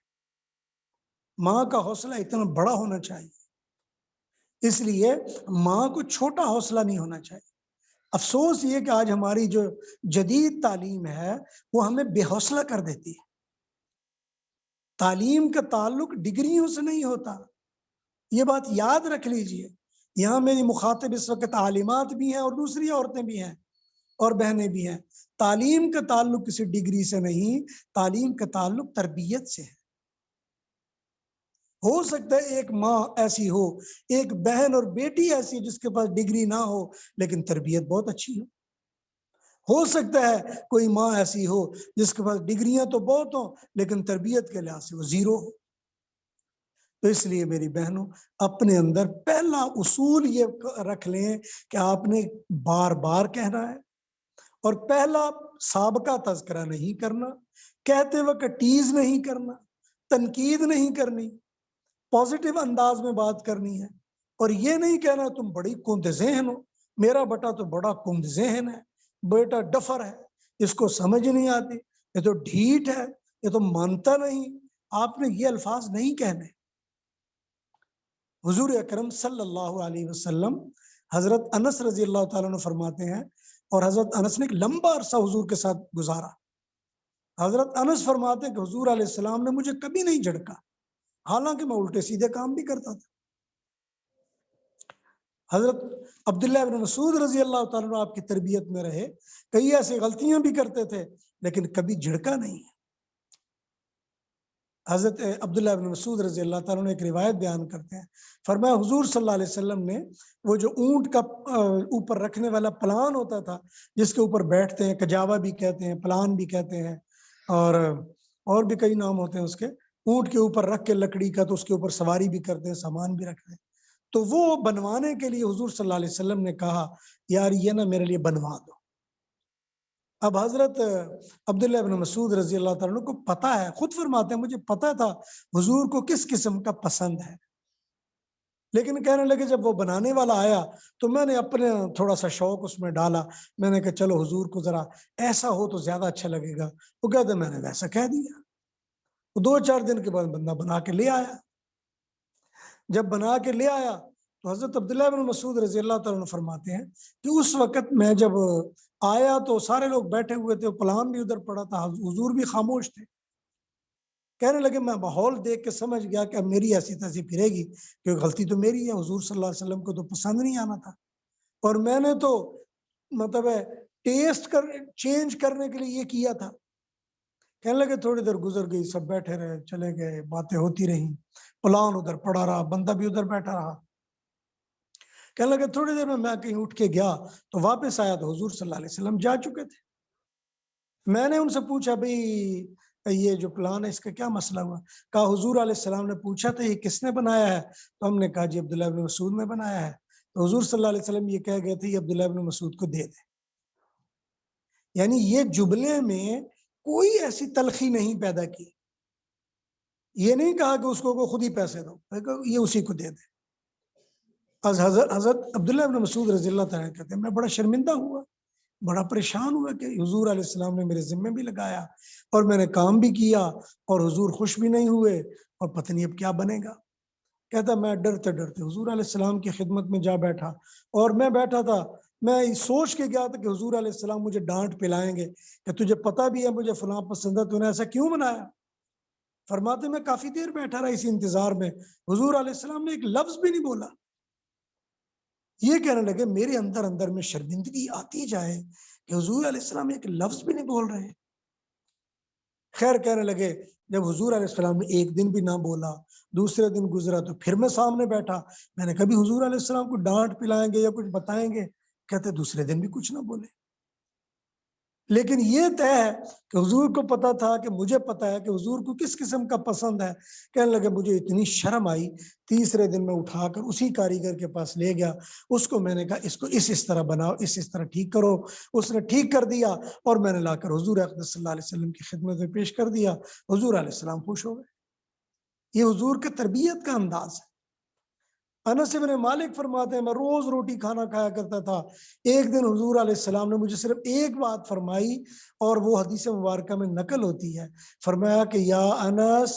ماں کا حوصلہ اتنا بڑا ہونا چاہیے، اس لیے ماں کو چھوٹا حوصلہ نہیں ہونا چاہیے۔ افسوس یہ کہ آج ہماری جو جدید تعلیم ہے وہ ہمیں بے حوصلہ کر دیتی ہے۔ تعلیم کا تعلق ڈگریوں سے نہیں ہوتا، یہ بات یاد رکھ لیجئے۔ یہاں میری مخاطب اس وقت عالمات بھی ہیں اور دوسری عورتیں بھی ہیں اور بہنیں بھی ہیں۔ تعلیم کا تعلق کسی ڈگری سے نہیں، تعلیم کا تعلق تربیت سے ہے۔ ہو سکتا ہے ایک ماں ایسی ہو، ایک بہن اور بیٹی ایسی جس کے پاس ڈگری نہ ہو لیکن تربیت بہت اچھی ہو سکتا ہے کوئی ماں ایسی ہو جس کے پاس ڈگریاں تو بہت ہوں لیکن تربیت کے لحاظ سے وہ زیرو ہو۔ تو اس لیے میری بہنوں، اپنے اندر پہلا اصول یہ رکھ لیں کہ آپ نے بار بار کہنا ہے، اور پہلا سابقہ تذکرہ نہیں کرنا، کہتے وقت ٹیز نہیں کرنا، تنقید نہیں کرنی، پازیٹیو انداز میں بات کرنی ہے، اور یہ نہیں کہنا تم بڑی کند ذہن ہو، میرا بیٹا تو بڑا کند ذہن ہے، بیٹا ڈفر ہے، اس کو سمجھ نہیں آتی، یہ تو ڈھیٹ ہے، یہ تو مانتا نہیں۔ آپ نے یہ الفاظ نہیں کہنے۔ حضور اکرم صلی اللہ علیہ وسلم حضرت انس رضی اللہ تعالیٰ عنہ فرماتے ہیں، اور حضرت انس نے ایک لمبا عرصہ حضور کے ساتھ گزارا۔ حضرت انس فرماتے ہیں کہ حضور علیہ السلام نے مجھے کبھی نہیں جھڑکا، حالانکہ میں الٹے سیدھے کام بھی کرتا تھا۔ حضرت عبداللہ ابن مسعود رضی اللہ تعالیٰ عنہ آپ کی تربیت میں رہے، کئی ایسی غلطیاں بھی کرتے تھے لیکن کبھی جھڑکا نہیں ہے۔ حضرت عبداللہ ابن مسعود رضی اللہ تعالیٰ عنہ ایک روایت بیان کرتے ہیں، فرمایا حضور صلی اللہ علیہ وسلم نے وہ جو اونٹ کا اوپر رکھنے والا پلان ہوتا تھا جس کے اوپر بیٹھتے ہیں، کجاوا بھی کہتے ہیں، پلان بھی کہتے ہیں، اور بھی کئی نام ہوتے ہیں اس کے، اونٹ کے اوپر رکھ کے لکڑی کا تو اس کے اوپر سواری بھی کرتے ہیں، سامان بھی رکھتے ہیں، تو وہ بنوانے کے لیے حضور صلی اللہ علیہ وسلم نے کہا یار یہ نا میرے لیے بنوا دو۔ اب حضرت عبداللہ ابن مسعود رضی اللہ تعالیٰ عنہ کو پتا ہے، خود فرماتے ہیں مجھے پتا تھا حضور کو کس قسم کا پسند ہے، لیکن کہنے لگے جب وہ بنانے والا آیا تو میں نے اپنے تھوڑا سا شوق اس میں ڈالا، میں نے کہا چلو حضور کو ذرا ایسا ہو تو زیادہ اچھا لگے گا، وہ کہتے میں نے ویسا کہہ دیا۔ وہ 2-4 دن کے بعد بندہ بنا کے لے آیا۔ جب بنا کے لے آیا تو حضرت عبداللہ بن مسعود رضی اللہ تعالیٰ عنہ فرماتے ہیں کہ اس وقت میں جب آیا تو سارے لوگ بیٹھے ہوئے تھے، پلان بھی ادھر پڑا تھا، حضور بھی خاموش تھے۔ کہنے لگے میں ماحول دیکھ کے سمجھ گیا کہ اب میری ایسی تیسی پھرے گی، کیونکہ غلطی تو میری ہے، حضور صلی اللہ علیہ وسلم کو تو پسند نہیں آنا تھا، اور میں نے تو مطلب ٹیسٹ چینج کرنے کے لیے یہ کیا تھا۔ کہنے لگے تھوڑی دیر گزر گئی، سب بیٹھے رہے، چلے گئے، باتیں ہوتی رہیں، پلان ادھر پڑا رہا، بندہ بھی ادھر بیٹھا رہا۔ کہنے لگے تھوڑی دیر میں کہیں اٹھ کے گیا تو واپس آیا تو حضور صلی اللہ علیہ وسلم جا چکے تھے۔ میں نے ان سے پوچھا بھئی یہ جو پلان ہے اس کا کیا مسئلہ ہوا؟ کہا حضور علیہ السلام نے پوچھا تھا یہ کس نے بنایا ہے؟ تو ہم نے کہا جی عبداللہ ابن مسعود نے بنایا ہے۔ تو حضور صلی اللہ علیہ وسلم یہ کہہ گئے تھے یہ عبداللہ ابن مسعود کو دے دیں۔ یعنی یہ جملے میں کوئی ایسی تلخی نہیں پیدا کی، یہ نہیں کہا کہ اس کو خود ہی پیسے دو، یہ اسی کو دے دیں۔ حضرت عبداللہ ابن مسعود رضی اللہ تعالیٰ کہتے ہیں میں بڑا شرمندہ ہوا، بڑا پریشان ہوا کہ حضور علیہ السلام نے میرے ذمے بھی لگایا اور میں نے کام بھی کیا اور حضور خوش بھی نہیں ہوئے، اور پتہ نہیں اب کیا بنے گا۔ کہتا میں ڈرتے ڈرتے حضور علیہ السلام کی خدمت میں جا بیٹھا، اور میں بیٹھا تھا، میں سوچ کے گیا تھا کہ حضور علیہ السلام مجھے ڈانٹ پلائیں گے کہ تجھے پتہ بھی ہے مجھے فلاں پسند ہے، تو نے ایسا کیوں بنایا؟ فرماتے میں کافی دیر بیٹھا رہا اسی انتظار میں، حضور علیہ السلام نے ایک لفظ بھی نہیں بولا۔ یہ کہنے لگے میرے اندر اندر میں شرمندگی آتی جائے کہ حضور علیہ السلام ایک لفظ بھی نہیں بول رہے۔ خیر کہنے لگے جب حضور علیہ السلام نے ایک دن بھی نہ بولا، دوسرے دن گزرا تو پھر میں سامنے بیٹھا، میں نے کبھی حضور علیہ السلام کو ڈانٹ پلائیں گے یا کچھ بتائیں گے؟ کہتے دوسرے دن بھی کچھ نہ بولے۔ لیکن یہ طے ہے کہ حضور کو پتا تھا کہ مجھے پتا ہے کہ حضور کو کس قسم کا پسند ہے. کہنے لگے مجھے اتنی شرم آئی، تیسرے دن میں اٹھا کر اسی کاریگر کے پاس لے گیا. اس کو میں نے کہا اس کو اس طرح بناؤ، اس طرح ٹھیک کرو. اس نے ٹھیک کر دیا اور میں نے لا کر حضور اقدس صلی اللہ علیہ وسلم کی خدمت میں پیش کر دیا. حضور علیہ السلام خوش ہو گئے. یہ حضور کے تربیت کا انداز ہے. انس بن مالک فرماتے ہیں میں روز روٹی کھانا کھایا کرتا تھا. ایک دن حضور علیہ السلام نے مجھے صرف ایک بات فرمائی اور وہ حدیث مبارکہ میں نقل ہوتی ہے. فرمایا کہ یا انس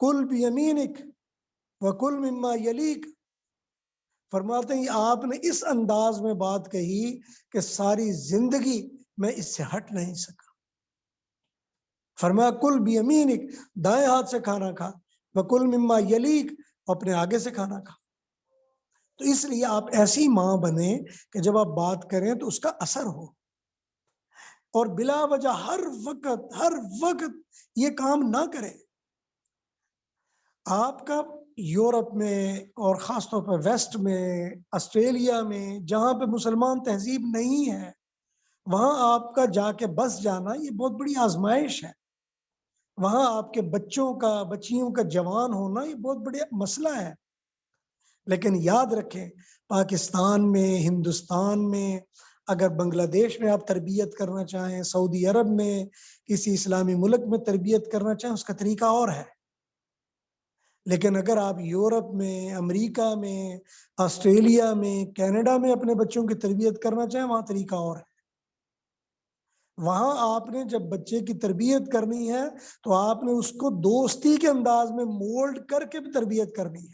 کل بیمینک وکل مما یلیک. فرماتے ہیں آپ نے اس انداز میں بات کہی کہ ساری زندگی میں اس سے ہٹ نہیں سکا. فرمایا کل بیمینک، دائیں ہاتھ سے کھانا کھا، وکل مما یلیک، اپنے آگے سے کھانا کھا. تو اس لیے آپ ایسی ماں بنے کہ جب آپ بات کریں تو اس کا اثر ہو، اور بلا وجہ ہر وقت یہ کام نہ کریں. آپ کا یورپ میں اور خاص طور پر ویسٹ میں، آسٹریلیا میں، جہاں پہ مسلمان تہذیب نہیں ہے، وہاں آپ کا جا کے بس جانا یہ بہت بڑی آزمائش ہے. وہاں آپ کے بچوں کا، بچیوں کا جوان ہونا یہ بہت بڑا مسئلہ ہے. لیکن یاد رکھیں پاکستان میں، ہندوستان میں، اگر بنگلہ دیش میں آپ تربیت کرنا چاہیں، سعودی عرب میں، کسی اسلامی ملک میں تربیت کرنا چاہیں، اس کا طریقہ اور ہے. لیکن اگر آپ یورپ میں، امریکہ میں، آسٹریلیا میں، کینیڈا میں اپنے بچوں کی تربیت کرنا چاہیں، وہاں طریقہ اور ہے. وہاں آپ نے جب بچے کی تربیت کرنی ہے تو آپ نے اس کو دوستی کے انداز میں مولڈ کر کے بھی تربیت کرنی ہے.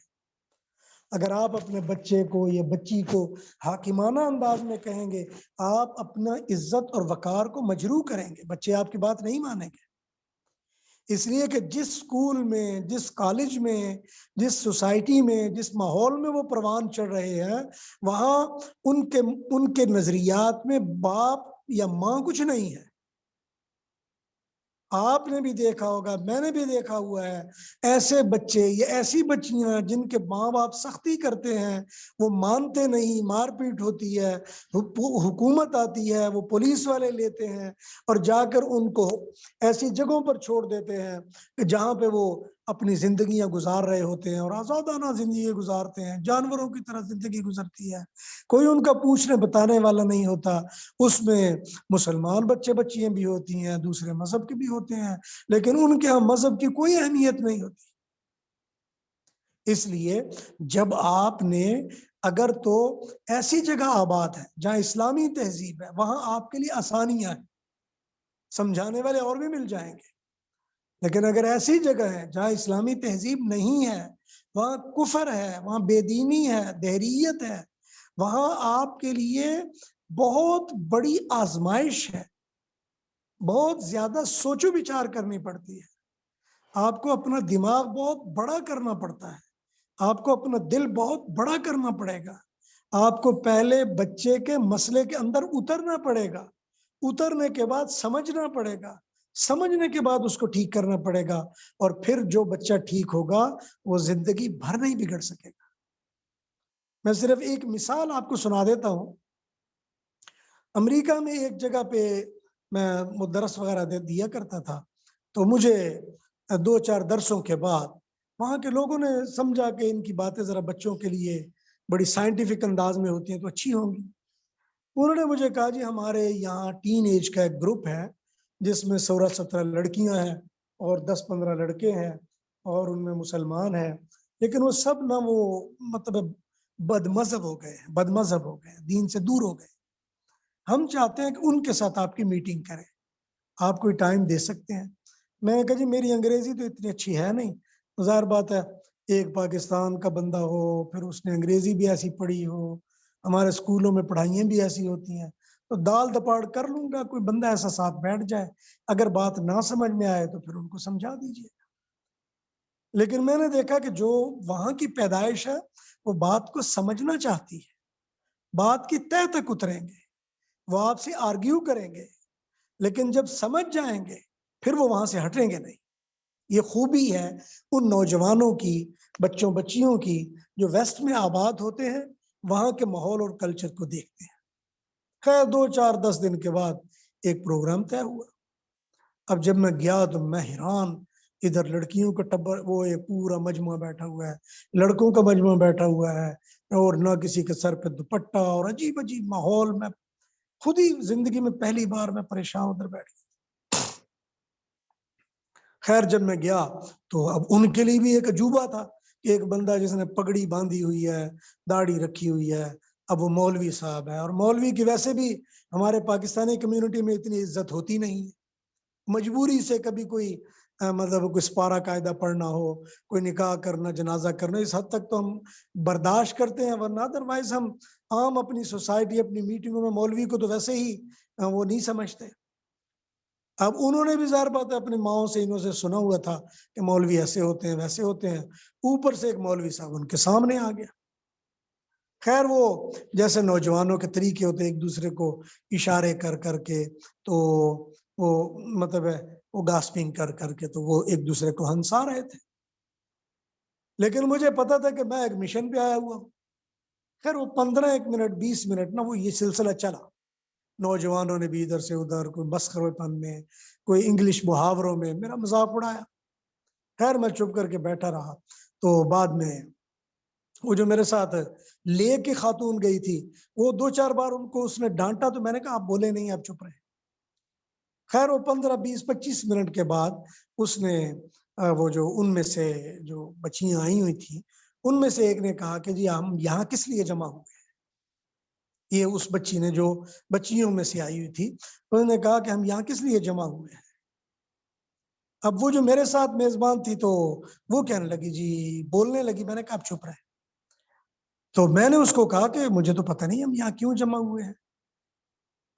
اگر آپ اپنے بچے کو یا بچی کو حاکمانہ انداز میں کہیں گے، آپ اپنا عزت اور وقار کو مجروح کریں گے. بچے آپ کی بات نہیں مانیں گے. اس لیے کہ جس سکول میں، جس کالج میں، جس سوسائٹی میں، جس ماحول میں وہ پروان چڑھ رہے ہیں، وہاں ان کے نظریات میں باپ یا ماں کچھ نہیں ہے. آپ نے بھی دیکھا ہوگا، میں نے بھی دیکھا ہوا ہے ایسے بچے یا ایسی بچیاں جن کے ماں باپ سختی کرتے ہیں، وہ مانتے نہیں، مار پیٹ ہوتی ہے، حکومت آتی ہے، وہ پولیس والے لیتے ہیں اور جا کر ان کو ایسی جگہوں پر چھوڑ دیتے ہیں کہ جہاں پہ وہ اپنی زندگیاں گزار رہے ہوتے ہیں اور آزادانہ زندگی گزارتے ہیں. جانوروں کی طرح زندگی گزرتی ہے، کوئی ان کا پوچھنے بتانے والا نہیں ہوتا. اس میں مسلمان بچے بچیاں بھی ہوتی ہیں، دوسرے مذہب کے بھی ہوتے ہیں، لیکن ان کے ہاں مذہب کی کوئی اہمیت نہیں ہوتی. اس لیے جب آپ نے اگر تو ایسی جگہ آباد ہے جہاں اسلامی تہذیب ہے، وہاں آپ کے لیے آسانیاں ہیں، سمجھانے والے اور بھی مل جائیں گے. لیکن اگر ایسی جگہ ہے جہاں اسلامی تہذیب نہیں ہے، وہاں کفر ہے، وہاں بے دینی ہے، دہریت ہے، وہاں آپ کے لیے بہت بڑی آزمائش ہے. بہت زیادہ سوچو بچار کرنی پڑتی ہے. آپ کو اپنا دماغ بہت بڑا کرنا پڑتا ہے. آپ کو اپنا دل بہت بڑا کرنا پڑے گا. آپ کو پہلے بچے کے مسئلے کے اندر اترنا پڑے گا. اترنے کے بعد سمجھنا پڑے گا. سمجھنے کے بعد اس کو ٹھیک کرنا پڑے گا. اور پھر جو بچہ ٹھیک ہوگا وہ زندگی بھر نہیں بگڑ سکے گا. میں صرف ایک مثال آپ کو سنا دیتا ہوں. امریکہ میں ایک جگہ پہ میں مدرس وغیرہ دیا کرتا تھا، تو مجھے 2-4 درسوں کے بعد وہاں کے لوگوں نے سمجھا کہ ان کی باتیں ذرا بچوں کے لیے بڑی سائنٹیفک انداز میں ہوتی ہیں تو اچھی ہوں گی. انہوں نے مجھے کہا جی ہمارے یہاں ٹین ایج کا ایک گروپ ہے جس میں 16-17 لڑکیاں ہیں اور 10-15 لڑکے ہیں اور ان میں مسلمان ہیں، لیکن وہ سب نہ وہ مطلب بد مذہب ہو گئے، دین سے دور ہو گئے. ہم چاہتے ہیں کہ ان کے ساتھ آپ کی میٹنگ کریں، آپ کوئی ٹائم دے سکتے ہیں؟ میں نے کہا جی میری انگریزی تو اتنی اچھی ہے نہیں. ظاہر بات ہے ایک پاکستان کا بندہ ہو، پھر اس نے انگریزی بھی ایسی پڑھی ہو، ہمارے اسکولوں میں پڑھائیاں بھی ایسی ہوتی ہیں، تو دال دپاڑ کر لوں گا. کوئی بندہ ایسا ساتھ بیٹھ جائے، اگر بات نہ سمجھ میں آئے تو پھر ان کو سمجھا دیجیے. لیکن میں نے دیکھا کہ جو وہاں کی پیدائش ہے وہ بات کو سمجھنا چاہتی ہے، بات کی تہ تک اتریں گے، وہ آپ سے آرگیو کریں گے، لیکن جب سمجھ جائیں گے پھر وہ وہاں سے ہٹیں گے نہیں. یہ خوبی ہے ان نوجوانوں کی، بچوں بچیوں کی جو ویسٹ میں آباد ہوتے ہیں، وہاں کے ماحول اور کلچر کو دیکھتے ہیں. خیر 2-4-10 دن کے بعد ایک پروگرام طے ہوا. اب جب میں گیا تو میں حیران، ادھر لڑکیوں کا ٹبر، وہ ایک پورا مجموعہ بیٹھا ہوا ہے، لڑکوں کا مجموعہ بیٹھا ہوا ہے، اور نہ کسی کے سر پہ دوپٹہ، اور عجیب عجیب ماحول. میں خود ہی زندگی میں پہلی بار میں پریشان ادھر بیٹھ گیا. خیر جب میں گیا تو اب ان کے لیے بھی ایک عجوبہ تھا کہ ایک بندہ جس نے پگڑی باندھی ہوئی ہے، داڑھی رکھی ہوئی ہے، اب وہ مولوی صاحب ہے. اور مولوی کی ویسے بھی ہمارے پاکستانی کمیونٹی میں اتنی عزت ہوتی نہیں ہے. مجبوری سے کبھی کوئی مطلب کوئی سپارہ قاعدہ پڑھنا ہو، کوئی نکاح کرنا، جنازہ کرنا، اس حد تک تو ہم برداشت کرتے ہیں، ورنہ ادروائز ہم عام اپنی سوسائٹی، اپنی میٹنگوں میں مولوی کو تو ویسے ہی وہ نہیں سمجھتے. اب انہوں نے بھی ظاہر بات ہے اپنی ماؤں سے، انہوں سے سنا ہوا تھا کہ مولوی ایسے ہوتے ہیں، ویسے ہوتے ہیں. اوپر سے ایک مولوی صاحب ان کے سامنے آ گیا. خیر وہ جیسے نوجوانوں کے طریقے ہوتے ہیں، ایک دوسرے کو اشارے کر کر کے، تو وہ مطلب ہے وہ گاسپنگ کر کر کے، تو وہ ایک دوسرے کو ہنسا رہے تھے. لیکن مجھے پتا تھا کہ میں ایک مشن پہ آیا ہوا ہوں. خیر وہ 15 20 منٹ نا وہ یہ سلسلہ چلا. نوجوانوں نے بھی ادھر سے ادھر، کوئی مسخرے پن میں، کوئی انگلش محاوروں میں میرا مذاق اڑایا. خیر میں چپ کر کے بیٹھا رہا. تو بعد میں وہ جو میرے ساتھ لے کے خاتون گئی تھی، وہ 2 4 بار ان کو اس نے ڈانٹا، تو میں نے کہا آپ بولے نہیں، آپ چپ رہے. خیر وہ 15 20 25 منٹ کے بعد اس نے وہ جو ان میں سے جو بچیاں آئی ہوئی تھیں، ان میں سے ایک نے کہا کہ جی ہم یہاں کس لیے جمع ہوئے ہیں. یہ اس بچی نے جو بچیوں میں سے آئی ہوئی تھی، انہوں نے کہا کہ ہم یہاں کس لیے جمع ہوئے ہیں. اب وہ جو میرے ساتھ میزبان تھی تو وہ کہنے لگی، جی بولنے لگی. میں نے کہا آپ چپ رہے. تو میں نے اس کو کہا کہ مجھے تو پتہ نہیں ہم یہاں کیوں جمع ہوئے ہیں،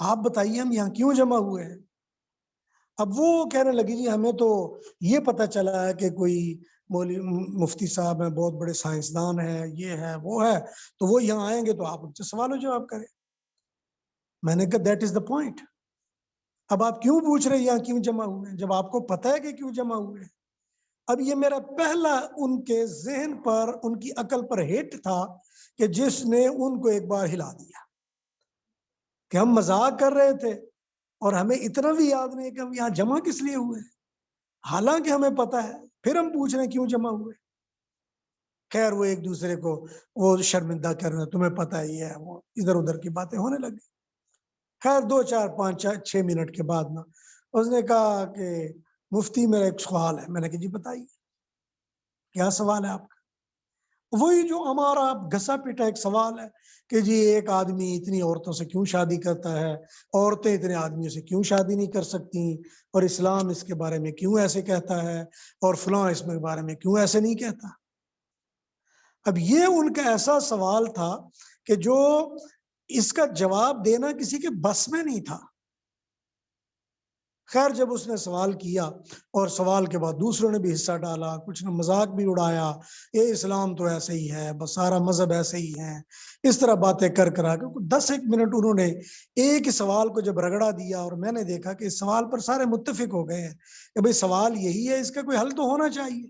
آپ بتائیے ہم یہاں کیوں جمع ہوئے ہیں. اب وہ کہنے لگی، جی ہمیں تو یہ پتہ چلا ہے کہ کوئی مفتی صاحب ہیں، بہت بڑے سائنسدان ہیں، یہ ہے وہ ہے، تو وہ یہاں آئیں گے تو آپ ان سے سوال و جواب کریں. میں نے کہا دیٹ از دا پوائنٹ. اب آپ کیوں پوچھ رہے یہاں کیوں جمع ہوئے ہیں جب آپ کو پتہ ہے کہ کیوں جمع ہوئے ہیں. اب یہ میرا پہلا ان کے ذہن پر، ان کی عقل پر ہٹ تھا کہ جس نے ان کو ایک بار ہلا دیا کہ ہم مذاق کر رہے تھے اور ہمیں اتنا بھی یاد نہیں کہ ہم یہاں جمع کس لیے ہوئے ہیں، حالانکہ ہمیں پتہ ہے، پھر ہم پوچھ رہے ہیں کیوں جمع ہوئے. خیر وہ ایک دوسرے کو وہ شرمندہ کرنا، تمہیں پتہ ہی ہے، وہ ادھر ادھر کی باتیں ہونے لگی. خیر 2 4 5 6 منٹ کے بعد نا اس نے کہا کہ مفتی میرا ایک سوال ہے. میں نے کہا جی بتائیے کیا سوال ہے آپ کا. وہی جو ہمارا گھسا پیٹا ایک سوال ہے کہ جی ایک آدمی اتنی عورتوں سے کیوں شادی کرتا ہے، عورتیں اتنے آدمیوں سے کیوں شادی نہیں کر سکتی، اور اسلام اس کے بارے میں کیوں ایسے کہتا ہے، اور فلاں اس کے بارے میں کیوں ایسے نہیں کہتا. اب یہ ان کا ایسا سوال تھا کہ جو اس کا جواب دینا کسی کے بس میں نہیں تھا. خیر جب اس نے سوال کیا اور سوال کے بعد دوسروں نے بھی حصہ ڈالا، کچھ نے مذاق بھی اڑایا، یہ اسلام تو ایسے ہی ہے، بس سارا مذہب ایسے ہی ہے، اس طرح باتیں کر کر آ کے 10 منٹ انہوں نے ایک سوال کو جب رگڑا دیا، اور میں نے دیکھا کہ اس سوال پر سارے متفق ہو گئے ہیں کہ بھئی سوال یہی ہے، اس کا کوئی حل تو ہونا چاہیے.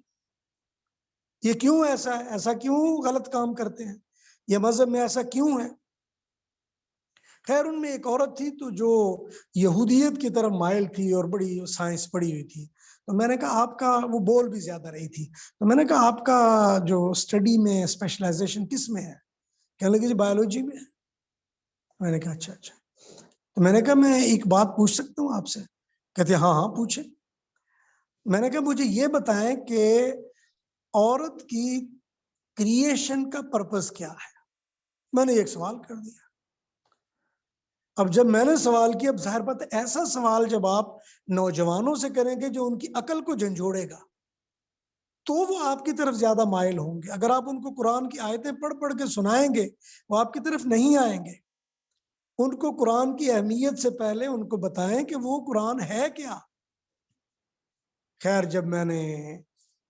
یہ کیوں ایسا ہے، ایسا کیوں غلط کام کرتے ہیں، یہ مذہب میں ایسا کیوں ہے. خیر ان میں ایک عورت تھی تو جو یہودیت کی طرف مائل تھی اور بڑی سائنس پڑھی ہوئی تھی. تو میں نے کہا آپ کا، وہ بول بھی زیادہ رہی تھی، تو میں نے کہا آپ کا جو اسٹڈی میں اسپیشلائزیشن کس میں ہے. کہنے لگی جی بایولوجی میں. میں نے کہا اچھا اچھا. تو میں نے کہا میں ایک بات پوچھ سکتا ہوں آپ سے. کہتے ہاں ہاں پوچھیں. میں نے کہا مجھے یہ بتائیں کہ عورت کی کریشن کا پرپس کیا ہے. میں نے ایک سوال کر دیا. اب جب میں نے سوال کیا، اب ظاہر بات ہے ایسا سوال جب آپ نوجوانوں سے کریں گے جو ان کی عقل کو جھنجھوڑے گا تو وہ آپ کی طرف زیادہ مائل ہوں گے. اگر آپ ان کو قرآن کی آیتیں پڑھ پڑھ کے سنائیں گے وہ آپ کی طرف نہیں آئیں گے. ان کو قرآن کی اہمیت سے پہلے ان کو بتائیں کہ وہ قرآن ہے کیا. خیر جب میں نے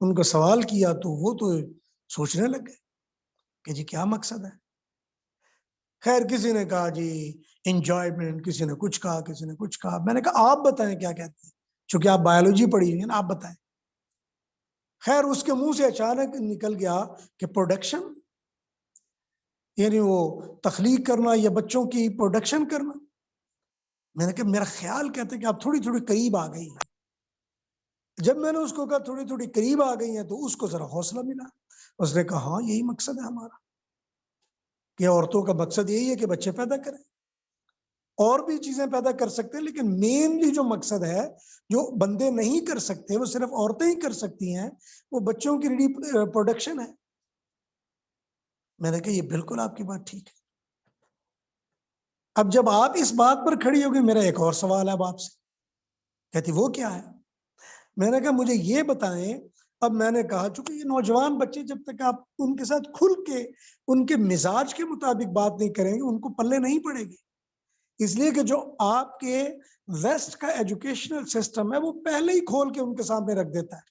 ان کو سوال کیا تو وہ تو سوچنے لگے کہ جی کیا مقصد ہے. خیر کسی نے کہا جی انجوائمنٹ، کسی نے کچھ کہا، کسی نے کچھ کہا. میں نے کہا آپ بتائیں کیا کہتے ہیں، چونکہ آپ بایولوجی پڑھی ہوئی ہیں نا، آپ بتائیں. خیر اس کے منہ سے اچانک نکل گیا کہ پروڈکشن، یعنی وہ تخلیق کرنا یا بچوں کی پروڈکشن کرنا. میں نے کہا میرا خیال کہتے کہ آپ تھوڑی تھوڑی قریب آ گئی ہیں. جب میں نے اس کو کہا تھوڑی تھوڑی قریب آ گئی ہیں تو اس کو ذرا حوصلہ ملا. اس نے کہا ہاں یہی مقصد ہے ہمارا کہ عورتوں کا مقصد یہی ہے کہ بچے پیدا کریں. اور بھی چیزیں پیدا کر سکتے ہیں لیکن مینلی جو مقصد ہے جو بندے نہیں کر سکتے وہ صرف عورتیں ہی کر سکتی ہیں وہ بچوں کی ری پروڈکشن ہے. میں نے کہا یہ بالکل آپ کی بات ٹھیک ہے. اب جب آپ اس بات پر کھڑی ہوگی میرا ایک اور سوال ہے اب آپ سے. کہتی وہ کیا ہے؟ میں نے کہا مجھے یہ بتائیں. اب میں نے کہا چونکہ یہ نوجوان بچے جب تک آپ ان کے ساتھ کھل کے ان کے مزاج کے مطابق بات نہیں کریں گے ان کو پلے نہیں پڑے گی. اس لیے کہ جو آپ کے ویسٹ کا ایجوکیشنل سسٹم ہے وہ پہلے ہی کھول کے ان کے سامنے رکھ دیتا ہے.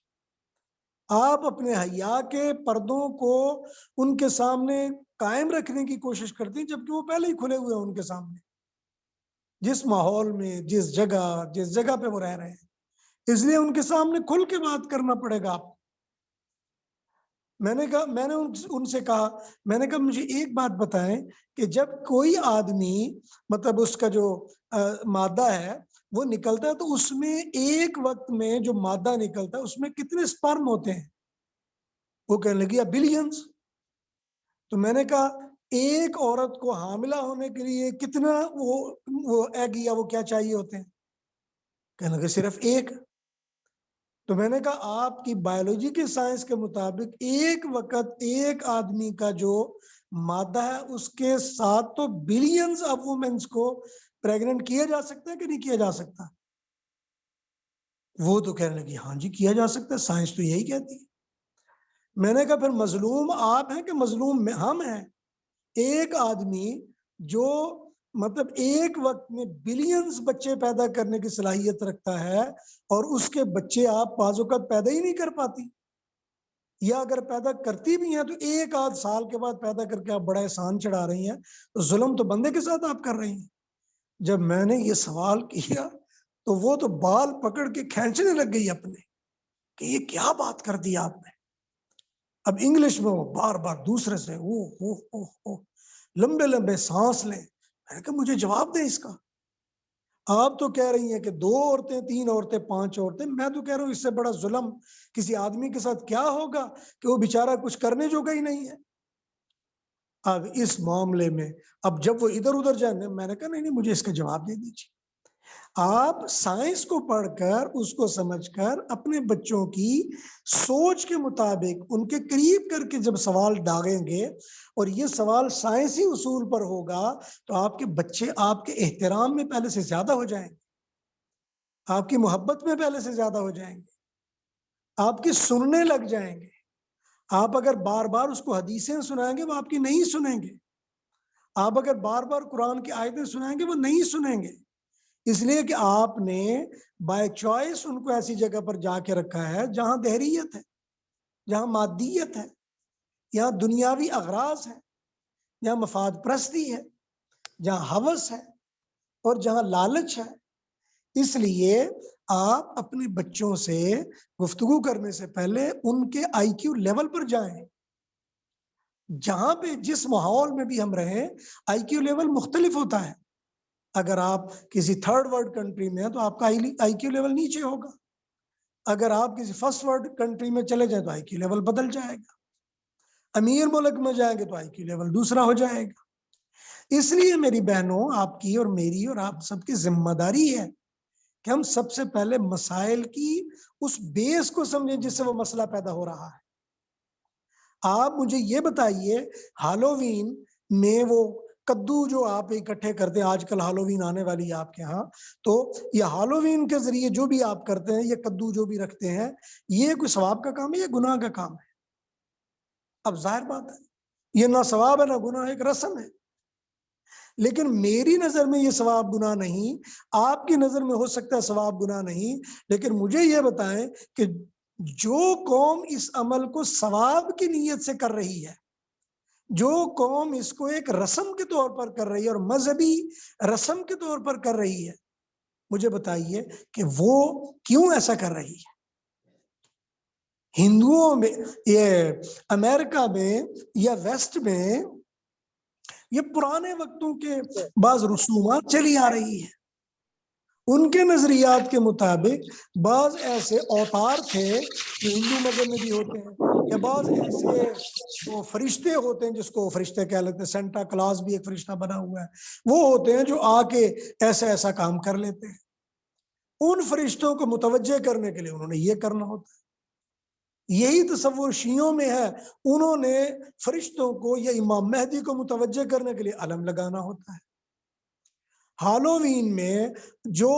آپ اپنے حیا کے پردوں کو ان کے سامنے قائم رکھنے کی کوشش کرتے ہیں جبکہ وہ پہلے ہی کھلے ہوئے ہیں ان کے سامنے. جس ماحول میں جس جگہ پہ وہ رہ رہے ہیں اس لیے ان کے سامنے کھل کے بات کرنا پڑے گا آپ. میں نے ان سے کہا میں نے کہا مجھے ایک بات بتائیں کہ جب کوئی آدمی مطلب اس کا جو مادہ ہے وہ نکلتا ہے تو اس میں ایک وقت میں جو مادہ نکلتا ہے اس میں کتنے سپرم ہوتے ہیں؟ وہ کہنے لگی بلینز. تو میں نے کہا ایک عورت کو حاملہ ہونے کے لیے کتنا وہ ایگ یا وہ کیا چاہیے ہوتے ہیں؟ کہنے لگے صرف ایک. تو میں نے کہا آپ کی بایولوجی کے سائنس کے مطابق ایک وقت ایک آدمی کا جو مادہ ہے اس کے ساتھ تو بلینز آف وومنس کو پریگننٹ کیا جا سکتا ہے کہ نہیں کیا جا سکتا؟ وہ تو کہنے لگی ہاں جی کیا جا سکتا ہے سائنس تو یہی کہتی ہے. میں نے کہا پھر مظلوم آپ ہیں کہ مظلوم ہم ہیں؟ ایک آدمی جو مطلب ایک وقت میں بلینز بچے پیدا کرنے کی صلاحیت رکھتا ہے اور اس کے بچے آپ بعض اوقات پیدا ہی نہیں کر پاتی یا اگر پیدا کرتی بھی ہیں تو ایک آدھ سال کے بعد پیدا کر کے آپ بڑا احسان چڑھا رہی ہیں تو ظلم تو بندے کے ساتھ آپ کر رہی ہیں. جب میں نے یہ سوال کیا تو وہ تو بال پکڑ کے کھینچنے لگ گئی اپنے کہ یہ کیا بات کر دی آپ نے. اب انگلش میں وہ بار بار دوسرے سے لمبے لمبے سانس لیں. میں نے کہا مجھے جواب دیں اس کا. آپ تو کہہ رہی ہیں کہ 2 عورتیں 3 عورتیں 5 عورتیں. میں تو کہہ رہا ہوں اس سے بڑا ظلم کسی آدمی کے ساتھ کیا ہوگا کہ وہ بیچارہ کچھ کرنے جوگا ہی نہیں ہے. اب اس معاملے میں اب جب وہ ادھر ادھر جانے میں نے کہا نہیں مجھے اس کا جواب دے دیجیے. آپ سائنس کو پڑھ کر اس کو سمجھ کر اپنے بچوں کی سوچ کے مطابق ان کے قریب کر کے جب سوال داغیں گے اور یہ سوال سائنسی اصول پر ہوگا تو آپ کے بچے آپ کے احترام میں پہلے سے زیادہ ہو جائیں گے, آپ کی محبت میں پہلے سے زیادہ ہو جائیں گے, آپ کی سننے لگ جائیں گے. آپ اگر بار بار اس کو حدیثیں سنائیں گے وہ آپ کی نہیں سنیں گے. آپ اگر بار بار قرآن کی آیتیں سنائیں گے وہ نہیں سنیں گے. اس لیے کہ آپ نے بائی چوائس ان کو ایسی جگہ پر جا کے رکھا ہے جہاں دہریت ہے, جہاں مادیت ہے, یہاں دنیاوی اغراض ہے, جہاں مفاد پرستی ہے, جہاں ہوس ہے اور جہاں لالچ ہے. اس لیے آپ اپنے بچوں سے گفتگو کرنے سے پہلے ان کے آئی کیو لیول پر جائیں. جہاں پہ جس ماحول میں بھی ہم رہیں آئی کیو لیول مختلف ہوتا ہے. اگر آپ کسی 3rd ورلڈ کنٹری میں ہیں تو آپ کا آئی کیو لیول نیچے ہوگا. اگر آپ کسی 1st ورلڈ کنٹری میں چلے جائیں تو آئی کیو لیول بدل جائے گا. امیر ملک میں جائیں گے تو آئی کیو لیول دوسرا ہو جائے گا. اس لیے میری بہنوں آپ کی اور میری اور آپ سب کی ذمہ داری ہے کہ ہم سب سے پہلے مسائل کی اس بیس کو سمجھیں جس سے وہ مسئلہ پیدا ہو رہا ہے. آپ مجھے یہ بتائیے ہالووین میں وہ کدو جو آپ اکٹھے کرتے ہیں, آج کل ہالووین آنے والی ہے آپ کے ہاں, تو یہ ہالووین کے ذریعے جو بھی آپ کرتے ہیں یہ کدو جو بھی رکھتے ہیں یہ کوئی ثواب کا کام ہے یا گناہ کا کام ہے؟ اب ظاہر بات ہے یہ نہ ثواب ہے نہ گناہ, ایک رسم ہے. لیکن میری نظر میں یہ ثواب گناہ نہیں, آپ کی نظر میں ہو سکتا ہے ثواب گناہ نہیں, لیکن مجھے یہ بتائیں کہ جو قوم اس عمل کو ثواب کی نیت سے کر رہی ہے, جو قوم اس کو ایک رسم کے طور پر کر رہی ہے اور مذہبی رسم کے طور پر کر رہی ہے, مجھے بتائیے کہ وہ کیوں ایسا کر رہی ہے. ہندوؤں میں یہ امریکہ میں یا ویسٹ میں یہ پرانے وقتوں کے بعض رسومات چلی آ رہی ہے. ان کے نظریات کے مطابق بعض ایسے اوتار تھے جو ہندو مذہب میں بھی ہوتے ہیں، یا بعض ایسے وہ فرشتے ہوتے ہیں جس کو فرشتے کہہ لیتے ہیں، سینٹا کلاس بھی ایک فرشتہ بنا ہوا ہے، وہ ہوتے ہیں جو آ کے ایسا ایسا کام کر لیتے ہیں۔ ان فرشتوں کو متوجہ کرنے کے لیے انہوں نے یہ کرنا ہوتا ہے۔ یہی تصور شیعوں میں ہے، انہوں نے فرشتوں کو یا امام مہدی کو متوجہ کرنے کے لیے علم لگانا ہوتا ہے۔ ہالووین میں جو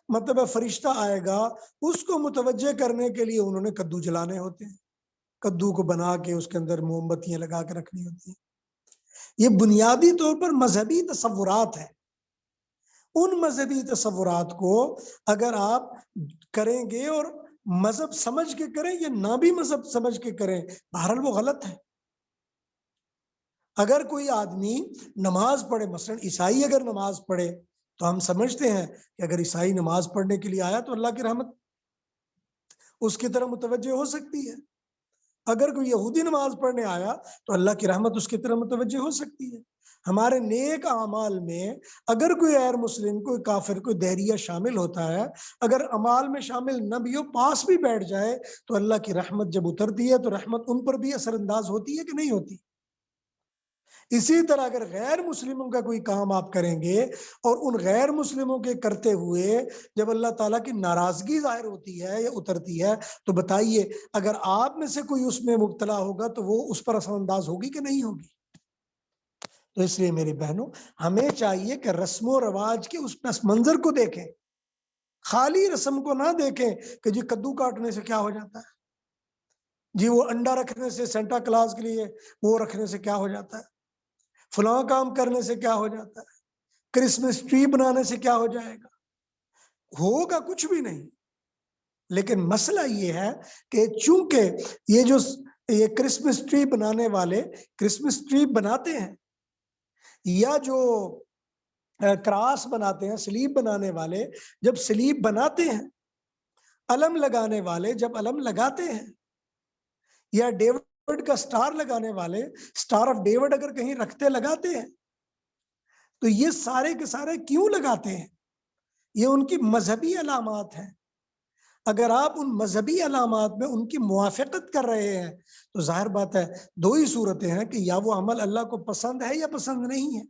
مطلب فرشتہ آئے گا اس کو متوجہ کرنے کے لیے انہوں نے کدو جلانے ہوتے ہیں، کدو کو بنا کے اس کے اندر موم بتیاں لگا کے رکھنی ہوتی ہیں۔ یہ بنیادی طور پر مذہبی تصورات ہیں۔ ان مذہبی تصورات کو اگر آپ کریں گے اور مذہب سمجھ کے کریں یا نہ بھی مذہب سمجھ کے کریں، بہرحال وہ غلط ہے۔ اگر کوئی آدمی نماز پڑھے، مثلا عیسائی اگر نماز پڑھے تو ہم سمجھتے ہیں کہ اگر عیسائی نماز پڑھنے کے لیے آیا تو اللہ کی رحمت اس کی طرف متوجہ ہو سکتی ہے۔ اگر کوئی یہودی نماز پڑھنے آیا تو اللہ کی رحمت اس کی طرف متوجہ ہو سکتی ہے۔ ہمارے نیک اعمال میں اگر کوئی غیر مسلم، کوئی کافر، کوئی دہریہ شامل ہوتا ہے، اگر اعمال میں شامل نہ بھی ہو، پاس بھی بیٹھ جائے، تو اللہ کی رحمت جب اترتی ہے تو رحمت ان پر بھی اثر انداز ہوتی ہے کہ نہیں ہوتی؟ اسی طرح اگر غیر مسلموں کا کوئی کام آپ کریں گے اور ان غیر مسلموں کے کرتے ہوئے جب اللہ تعالیٰ کی ناراضگی ظاہر ہوتی ہے یا اترتی ہے، تو بتائیے اگر آپ میں سے کوئی اس میں مبتلا ہوگا تو وہ اس پر اثر انداز ہوگی کہ نہیں ہوگی؟ تو اس لیے میری بہنوں، ہمیں چاہیے کہ رسم و رواج کے اس پس منظر کو دیکھیں، خالی رسم کو نہ دیکھیں کہ جی کدو کاٹنے سے کیا ہو جاتا ہے، جی وہ انڈا رکھنے سے، سینٹا کلاس کے لیے وہ رکھنے سے کیا ہو جاتا ہے، فلاں کام کرنے سے کیا ہو جاتا ہے، کرسمس ٹری بنانے سے کیا ہو جائے گا؟ ہوگا کچھ بھی نہیں۔ لیکن مسئلہ یہ ہے کہ چونکہ یہ کرسمس ٹری بنانے والے کرسمس ٹری بناتے ہیں، یا جو کراس بناتے ہیں، سلیب بنانے والے جب سلیب بناتے ہیں، علم لگانے والے جب علم لگاتے ہیں، یا ڈیوڈ کا سٹار لگانے والے سٹار آف ڈیوڈ اگر کہیں رکھتے لگاتے ہیں، تو یہ سارے کے سارے کیوں لگاتے ہیں؟ یہ ان کی مذہبی علامات ہیں۔ اگر آپ ان مذہبی علامات میں ان کی موافقت کر رہے ہیں تو ظاہر بات ہے دو ہی صورتیں ہیں کہ یا وہ عمل اللہ کو پسند ہے یا پسند نہیں ہے۔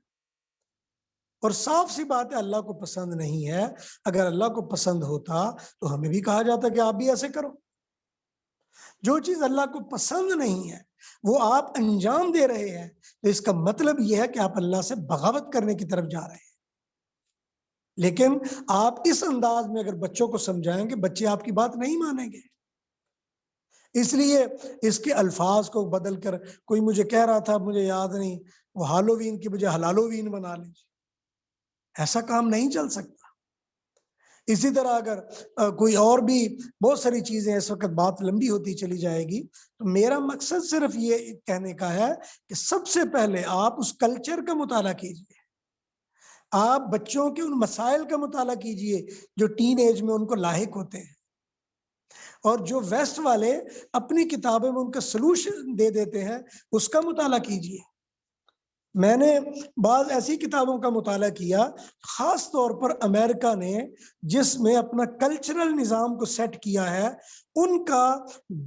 اور صاف سی بات ہے اللہ کو پسند نہیں ہے۔ اگر اللہ کو پسند ہوتا تو ہمیں بھی کہا جاتا کہ آپ بھی ایسے کرو۔ جو چیز اللہ کو پسند نہیں ہے وہ آپ انجام دے رہے ہیں، تو اس کا مطلب یہ ہے کہ آپ اللہ سے بغاوت کرنے کی طرف جا رہے ہیں۔ لیکن آپ اس انداز میں اگر بچوں کو سمجھائیں گے، بچے آپ کی بات نہیں مانیں گے۔ اس لیے اس کے الفاظ کو بدل کر، کوئی مجھے کہہ رہا تھا، مجھے یاد نہیں، وہ ہالووین کی بجائے ہلالووین بنا لیجیے، ایسا کام نہیں چل سکتا۔ اسی طرح اگر کوئی اور بھی بہت ساری چیزیں، اس وقت بات لمبی ہوتی چلی جائے گی، تو میرا مقصد صرف یہ کہنے کا ہے کہ سب سے پہلے آپ اس کلچر کا مطالعہ کیجیے، آپ بچوں کے ان مسائل کا مطالعہ کیجیے جو ٹین ایج میں ان کو لاحق ہوتے ہیں، اور جو ویسٹ والے اپنی کتابیں میں ان کا سلوشن دے دیتے ہیں اس کا مطالعہ کیجیے۔ میں نے بعض ایسی کتابوں کا مطالعہ کیا، خاص طور پر امریکہ نے جس میں اپنا کلچرل نظام کو سیٹ کیا ہے، ان کا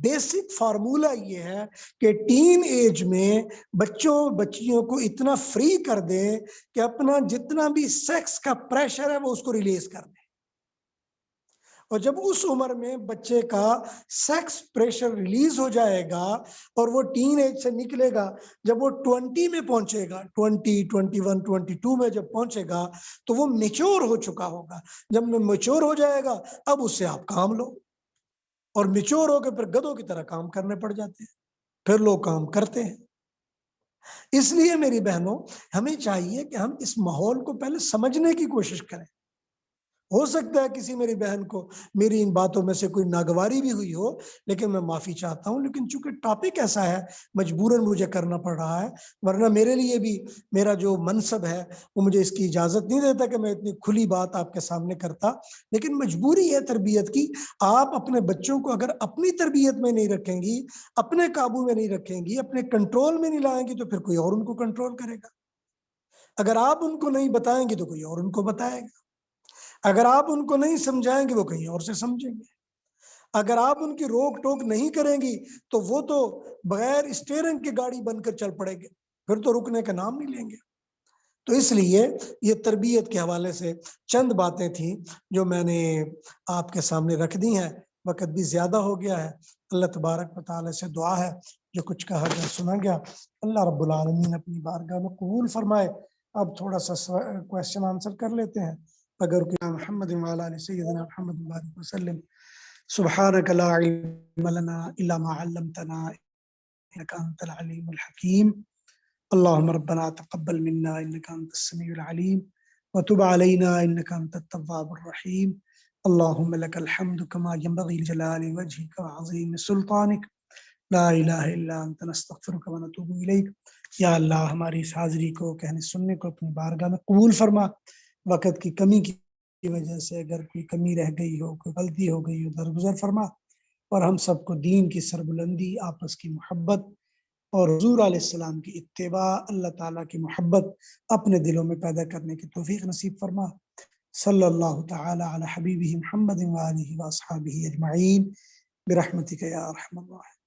بیسک فارمولہ یہ ہے کہ ٹین ایج میں بچیوں کو اتنا فری کر دیں کہ اپنا جتنا بھی سیکس کا پریشر ہے وہ اس کو ریلیز کر دیں۔ اور جب اس عمر میں بچے کا سیکس پریشر ریلیز ہو جائے گا اور وہ ٹین ایج سے نکلے گا، جب وہ 20 میں پہنچے گا، 20, 21, 22 میں جب پہنچے گا تو وہ میچور ہو چکا ہوگا۔ جب میں میچور ہو جائے گا، اب اس سے آپ کام لو، اور میچور ہو کے پھر گدھوں کی طرح کام کرنے پڑ جاتے ہیں، پھر لوگ کام کرتے ہیں۔ اس لیے میری بہنوں، ہمیں چاہیے کہ ہم اس ماحول کو پہلے سمجھنے کی کوشش کریں۔ ہو سکتا ہے کسی میری بہن کو میری ان باتوں میں سے کوئی ناگواری بھی ہوئی ہو، لیکن میں معافی چاہتا ہوں، لیکن چونکہ ٹاپک ایسا ہے مجبوراً مجھے کرنا پڑ رہا ہے، ورنہ میرے لیے بھی میرا جو منصب ہے وہ مجھے اس کی اجازت نہیں دیتا کہ میں اتنی کھلی بات آپ کے سامنے کرتا، لیکن مجبوری ہے تربیت کی۔ آپ اپنے بچوں کو اگر اپنی تربیت میں نہیں رکھیں گی، اپنے قابو میں نہیں رکھیں گی، اپنے کنٹرول میں نہیں لائیں گی، تو پھر کوئی اور ان کو کنٹرول کرے گا۔ اگر آپ ان کو نہیں بتائیں گے تو کوئی اور ان کو بتائے گا۔ اگر آپ ان کو نہیں سمجھائیں گے وہ کہیں اور سے سمجھیں گے، اگر آپ ان کی روک ٹوک نہیں کریں گی تو وہ تو بغیر اسٹیئرنگ کی گاڑی بن کر چل پڑیں گے، پھر تو رکنے کا نام نہیں لیں گے۔ تو اس لیے یہ تربیت کے حوالے سے چند باتیں تھیں جو میں نے آپ کے سامنے رکھ دی ہیں، وقت بھی زیادہ ہو گیا ہے۔ اللہ تبارک و تعالی سے دعا ہے جو کچھ کہا گیا سنا گیا اللہ رب العالمین اپنی بارگاہ میں قبول فرمائے۔ اب تھوڑا سا کویسچن آنسر کر لیتے ہیں۔ اگر محمد وعلی آل سیدنا محمد وبارک وسلم۔ سبحانک لا علم لنا الا ما علمتنا انک انت العلیم الحکیم۔ اللهم ربنا تقبل منا انك انت السميع العليم وتب علينا انك انت التواب الرحيم اللهم لك الحمد كما ينبغي لجلال وجهك وعظيم سلطانك لا الہ الا انت نستغفرك ونتوب الیک۔ یا اللہ ہماری اس حاضری کو کہنے سننے کو اپنی بارگاہ میں قبول فرما۔ وقت کی کمی کی وجہ سے اگر کوئی کمی رہ گئی ہو، کوئی غلطی ہو گئی ہو، درگزر فرما، اور ہم سب کو دین کی سربلندی، آپس کی محبت اور حضور علیہ السلام کی اتباع، اللہ تعالیٰ کی محبت اپنے دلوں میں پیدا کرنے کی توفیق نصیب فرما۔ صلی اللہ تعالی علی حبیبہ محمد وآلہ واصحابہ اجمعین برحمتک یا ارحم الراحمین۔